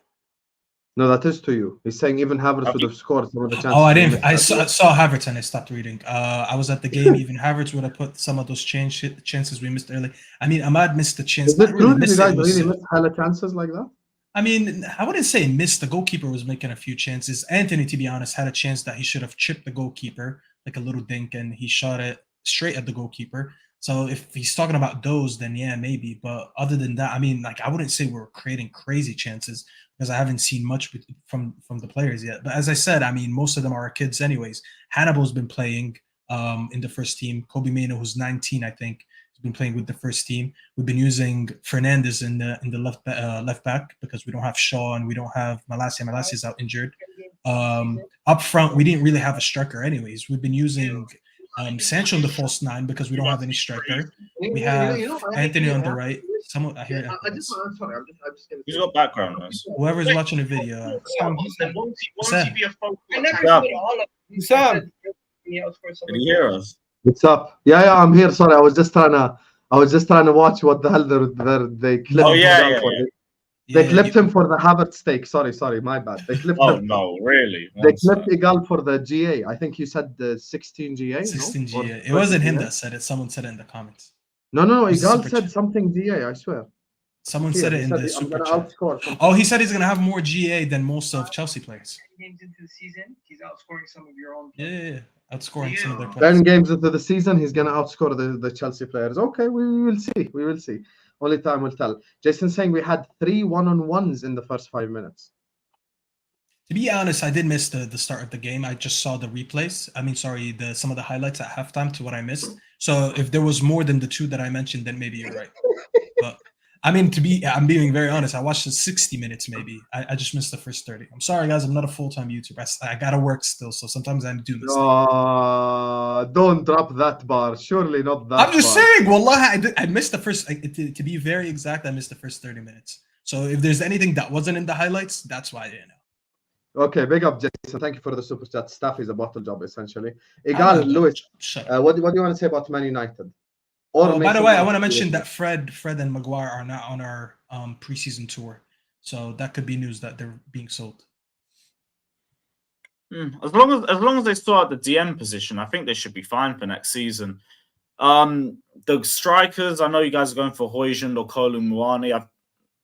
No, that is to you. He's saying even Havertz would have scored some of the chances. Oh, I didn't. I saw Havertz and I stopped reading. I was at the game. Even Havertz would have put some of those chances we missed early. I mean, Ahmad missed the chance. Is it true that you guys really missed hella chances like that? I mean, I wouldn't say missed. The goalkeeper was making a few chances. Anthony, to be honest, had a chance that he should have chipped the goalkeeper, like a little dink, and he shot it straight at the goalkeeper. So if he's talking about those, then yeah, maybe. But other than that, I mean, like, I wouldn't say we're creating crazy chances because I haven't seen much from the players yet. But as I said, I mean, most of them are our kids anyways. Hannibal's been playing in the first team. Kobe Mano, who's 19, I think, has been playing with the first team. We've been using Fernandez in the left back because we don't have Shaw and we don't have Malacia. Malacia's out injured. Up front, we didn't really have a striker anyways. We've been using Sancho in the false 9 because we don't have any striker. We have Anthony on the right. Someone I hear. He's got background noise. Whoever's watching the video. Sam. Can you hear us? What's up? Yeah, I'm here. Sorry, I was just trying to watch what the hell they clipped. Oh yeah. They clipped him for the Havertz stake. Sorry, my bad. They clipped him. No, really? They clipped Igal for the GA. I think you said the 16 GA. 16 GA. It wasn't him that said it. Someone said it in the comments. No. Igal said something GA. I swear. Someone said it in the super chat. Oh, he said he's gonna have more GA than most of Chelsea players. Games into the season, he's outscoring some of your own. Yeah. Outscoring some of their players. 10 games into the season, he's gonna outscore the Chelsea players. Okay, we will see. Only time will tell. Jason's saying we had 3 1-on-1s in the first 5 minutes. To be honest, I did miss the start of the game. I just saw the replays. I mean, sorry, some of the highlights at halftime to what I missed. So if there was more than the 2 that I mentioned, then maybe you're right. But I mean, I'm being very honest. I watched the 60 minutes maybe. I just missed the first 30. I'm sorry, guys. I'm not a full-time YouTuber. I gotta work still, so sometimes I do this. Don't drop that bar. Surely not that. I'm just saying. Wallah, I missed the first. To be very exact, I missed the first 30 minutes. So if there's anything that wasn't in the highlights, that's why I didn't know. Okay, big up, Jason. Thank you for the super chat. Staff is a bottle job, essentially. Igal, Lewis, what do you want to say about Man United? By the way, I want to mention that Fred and Maguire are not on our preseason tour, so that could be news that they're being sold. As long as they still at the DM position, I think they should be fine for next season. The strikers, I know you guys are going for Højlund or Kolo Muani. I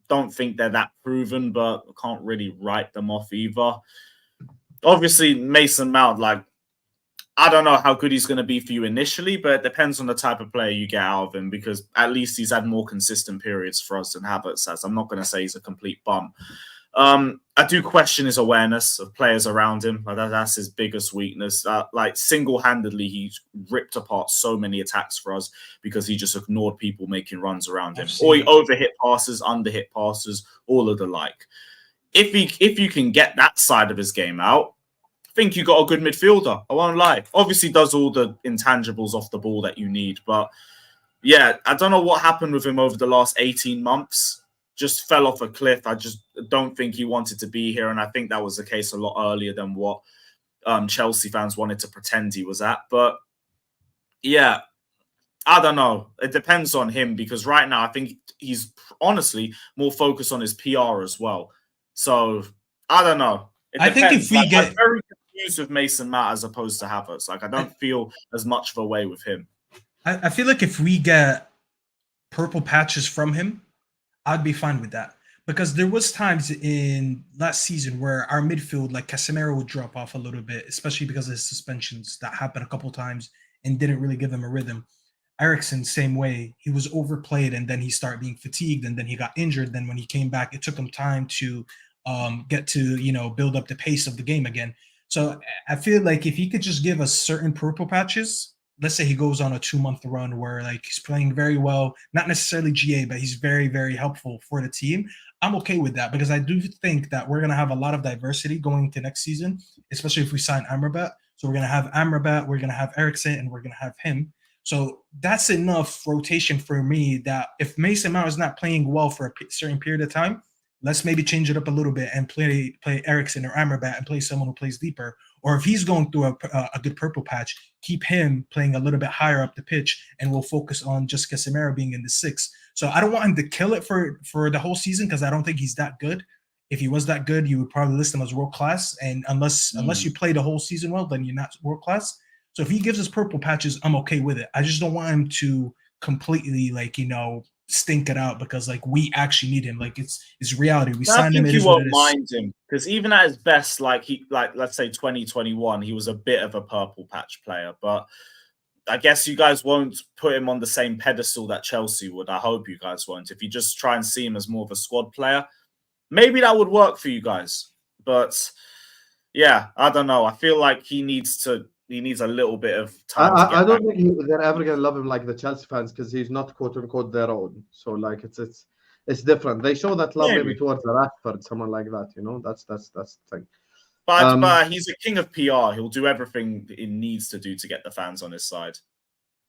don't think they're that proven, but I can't really write them off either. Obviously, Mason Mount, I don't know how good he's going to be for you initially, but it depends on the type of player you get out of him because at least he's had more consistent periods for us than Havertz has. I'm not going to say he's a complete bum. I do question his awareness of players around him. That's his biggest weakness. Single-handedly, he ripped apart so many attacks for us because he just ignored people making runs around him. Or he overhit passes, underhit passes, all of the like. If you can get that side of his game out, I think you got a good midfielder. I won't lie. Obviously does all the intangibles off the ball that you need. But yeah, I don't know what happened with him over the last 18 months. Just fell off a cliff. I just don't think he wanted to be here. And I think that was the case a lot earlier than what Chelsea fans wanted to pretend he was at. But yeah, I don't know. It depends on him because right now I think he's honestly more focused on his PR as well. So I don't know. I think if we get... I'm very confused with Mason Mount as opposed to Havertz. I don't feel as much of a way with him. I feel like if we get purple patches from him, I'd be fine with that. Because there was times in last season where our midfield, like Casemiro, would drop off a little bit, especially because of his suspensions that happened a couple times and didn't really give him a rhythm. Eriksen, same way. He was overplayed and then he started being fatigued and then he got injured. Then when he came back, it took him time to get to, build up the pace of the game again. So I feel like if he could just give us certain purple patches, let's say he goes on a 2-month run where he's playing very well, not necessarily GA, but he's very, very helpful for the team. I'm okay with that because I do think that we're going to have a lot of diversity going into next season, especially if we sign Amrabat. So we're going to have Amrabat, we're going to have Eriksen, and we're going to have him. So that's enough rotation for me that if Mason Mount is not playing well for a certain period of time, let's maybe change it up a little bit and play Eriksen or Amrabat and play someone who plays deeper. Or if he's going through a good purple patch, keep him playing a little bit higher up the pitch, and we'll focus on just Casemiro being in the 6. So I don't want him to kill it for the whole season, because I don't think he's that good. If he was that good, you would probably list him as world class. And unless you play the whole season well, then you're not world class. So if he gives us purple patches, I'm okay with it. I just don't want him to completely, like, stink it out, because like we actually need him. Like it's reality. We signed him. You won't mind him, because even at his best, like let's say 2021, he was a bit of a purple patch player. But I guess you guys won't put him on the same pedestal that Chelsea would. I hope you guys won't. If you just try and see him as more of a squad player, maybe that would work for you guys. But yeah, I don't know. I feel like he needs a little bit of time. I don't think they're ever gonna love him like the Chelsea fans, because he's not quote unquote their own. So like it's different. They show that love maybe towards the Rashford, someone like that. That's the thing. But he's a king of PR. He'll do everything he needs to do to get the fans on his side.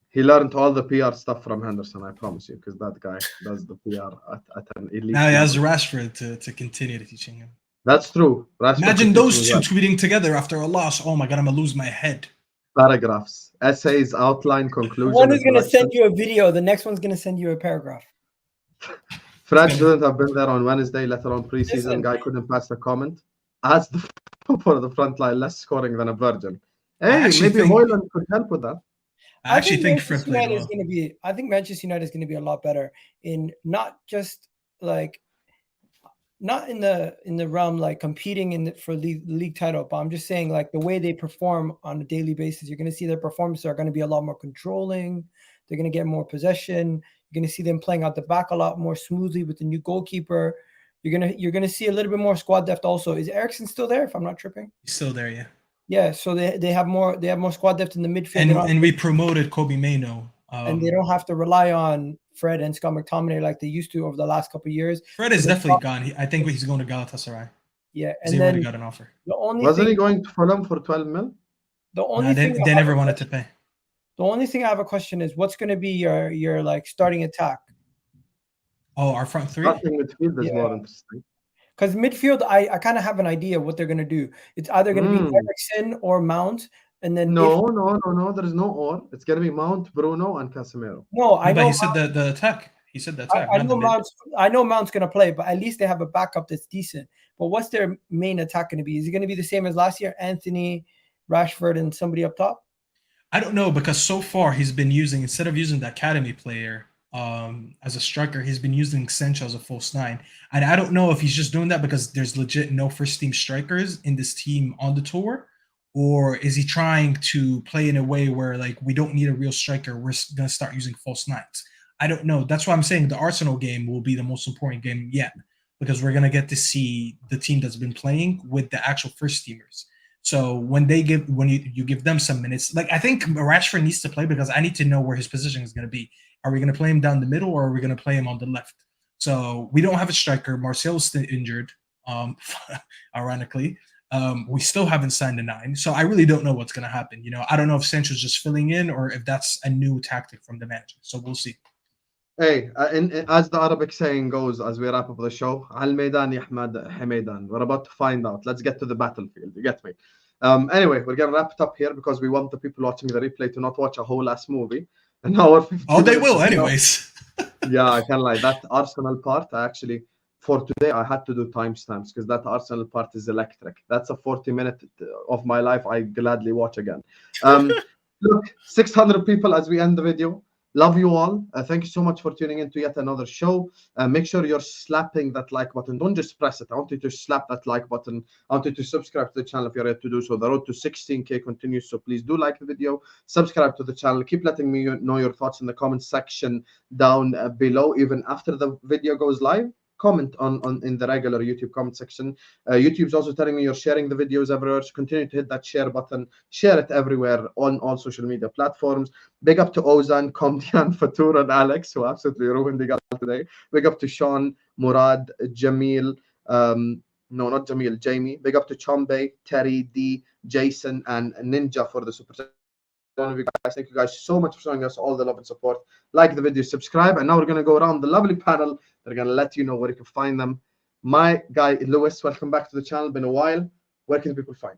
He learned all the PR stuff from Henderson, I promise you, because that guy does the PR at an elite. Now he has Rashford to continue teaching him. That's true. Rashford, imagine those two tweeting together after a loss. Oh my God, I'm going to lose my head. Paragraphs, essays, outline, conclusion. One is going to send you a video. The next one's going to send you a paragraph. Fred shouldn't have been there on Wednesday, let alone preseason. Guy couldn't pass the comment. As for the front line, less scoring than a virgin. Hey, maybe Hoyland could help with that. I actually think Fred United is going to be. I think Manchester United is going to be a lot better in not just like, not in the realm like competing for the league title, but I'm just saying like the way they perform on a daily basis. You're going to see their performances are going to be a lot more controlling. They're going to get more possession. You're going to see them playing out the back a lot more smoothly with the new goalkeeper. You're gonna see a little bit more squad depth also. Is Eriksen still there? If I'm not tripping, he's still there. Yeah. Yeah. So they have more squad depth in the midfield, and we promoted Kobe Mainoo, and they don't have to rely on Fred and Scott McTominay like they used to over the last couple of years. Fred is definitely gone. I think he's going to Galatasaray. Yeah, and he already got an offer. Wasn't he going to Fulham for 12 mil? The only thing they never wanted to pay. The only thing I have a question is, what's going to be your like starting attack? Oh, our front three. Starting midfield is more interesting. Because midfield, I kind of have an idea what they're going to do. It's either going to be Eriksen or Mount, and then no. There is no or. It's going to be Mount, Bruno, and Casemiro. No, I know. But he said the attack. He said the attack. I know Mount's going to play, but at least they have a backup that's decent. But what's their main attack going to be? Is it going to be the same as last year? Anthony, Rashford, and somebody up top? I don't know, because so far he's been using, instead of using the academy player as a striker, he's been using Sancho as a false 9. And I don't know if he's just doing that because there's legit no first team strikers in this team on the tour, or is he trying to play in a way where like we don't need a real striker, we're going to start using false 9s. I don't know. That's why I'm saying the Arsenal game will be the most important game yet, because we're going to get to see the team that's been playing with the actual first teamers. So when you give them some minutes, like I think Rashford needs to play, because I need to know where his position is going to be. Are we going to play him down the middle, or are we going to play him on the left? So we don't have a striker. Martial's still injured, ironically. We still haven't signed a 9. So I really don't know what's going to happen. I don't know if Sancho's just filling in or if that's a new tactic from the manager. So we'll see. Hey, as the Arabic saying goes, as we wrap up the show, Al Maidan Yahmad Hamidan. We're about to find out. Let's get to the battlefield. You get me? Anyway, we're going to wrap it up here because we want the people watching the replay to not watch a whole ass movie. An hour 15 Oh, they will anyways. Yeah, I can lie. That Arsenal part, for today, I had to do timestamps because that Arsenal part is electric. That's a 40-minute of my life I gladly watch again. Look, 600 people as we end the video. Love you all. Thank you so much for tuning in to yet another show. Make sure you're slapping that like button. Don't just press it. I want you to slap that like button. I want you to subscribe to the channel if you're yet to do so. The road to 16K continues, so please do like the video. Subscribe to the channel. Keep letting me know your thoughts in the comment section down below. Even after the video goes live, comment on in the regular YouTube comment section. YouTube's also telling me you're sharing the videos everywhere, so continue to hit that share button. Share it everywhere on all social media platforms. Big up to Ozan, Komdian, Fatur, and Alex, who absolutely ruined the game today. Big up to Sean, Murad, Jamil, no, not Jamil, Jamie. Big up to Chombe, Terry, D, Jason, and Ninja for the super chat. One of you guys, thank you guys so much for showing us all the love and support. Like the video, subscribe, and now we're going to go around the lovely panel. They're going to let you know where you can find them. My guy Lewis, welcome back to the channel. Been a while. Where can people find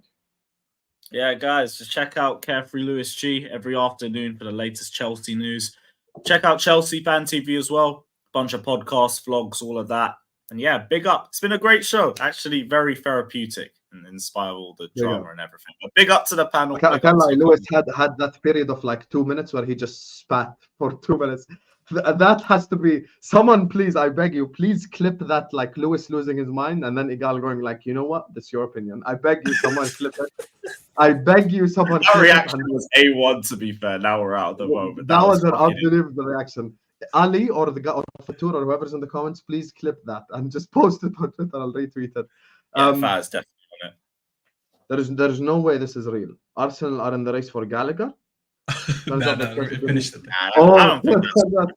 you? Yeah, guys, just check out Carefree Lewis G every afternoon for the latest Chelsea news. Check out Chelsea Fan TV as well. Bunch of podcasts, vlogs, all of that. And yeah, big up. It's been a great show. Actually, very therapeutic and inspire all the drama and everything. But big up to the panel. I can't lie. Lewis had that period of like 2 minutes where he just spat for 2 minutes. That has to be someone, please. I beg you, please clip that, like Lewis losing his mind and then Igal going like, you know what? That's your opinion. I beg you, someone clip it. I beg you, someone. Our reaction was A1. To be fair, now we're out of the moment. That was an unbelievable reaction. Ali or the guy or Fatur or whoever's in the comments, please clip that and just post it on Twitter. I'll retweet it. Yeah, Faz definitely on it. There's no way this is real. Arsenal are in the race for Gallagher. Finish the thing. I don't think that's...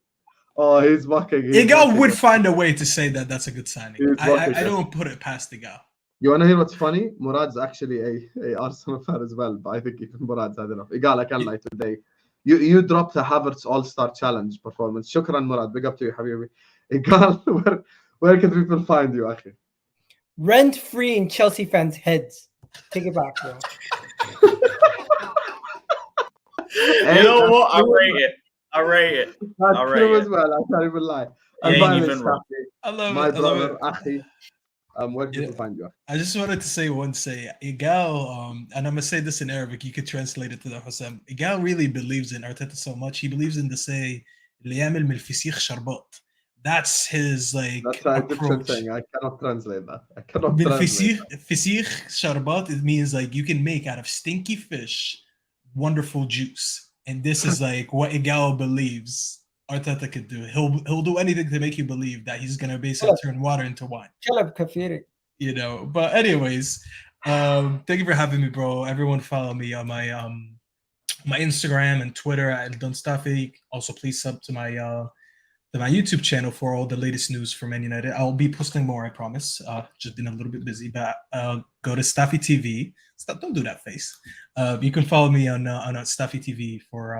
Oh, he's mocking. Igal would find a way to say that that's a good signing. I don't put it past Igal. You want to hear what's funny? Murad's actually a Arsenal fan as well, but I think even Murad's had enough. Igal, I can't lie today. You dropped the Havertz All Star Challenge performance. Shukran, Murad. Big up to you, Habibi. Igal, where can people find you, Akhi? Rent free in Chelsea fans' heads. Take it back, bro. You know what? I rate it. That's true as well. I can't even lie. I love my it. brother, Akhi. Where can people find you? I just wanted to say Igal, and I'm gonna say this in Arabic. You could translate it to the Hussam. Igal really believes in Arteta so much. He believes in the say, "Liyamil mil fisik sharbat." That's his like That's an Egyptian thing. I cannot translate that. I cannot translate that. Fisik sharbat. It means like you can make out of stinky fish wonderful juice, and this is like what Igal believes Arteta could do. He'll do anything to make you believe that he's gonna basically turn water into wine. You know. But anyways, thank you for having me, bro. Everyone follow me on my my Instagram and Twitter at Dunstafi. Also, please sub to my YouTube channel for all the latest news for Man United. I'll be posting more, I promise. Just been a little bit busy, but go to Staffy TV. Don't do that face. You can follow me on Staffy TV for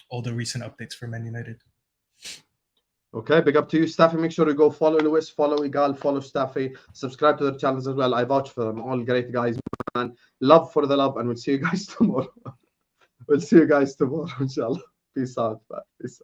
all the recent updates for Man United. Okay, big up to you, Staffy. Make sure you go follow Lewis, follow Igal, follow Staffy, subscribe to their channels as well. I vouch for them. All great guys, man. Love for the love, and we'll see you guys tomorrow. Inshallah. Peace out. Peace out.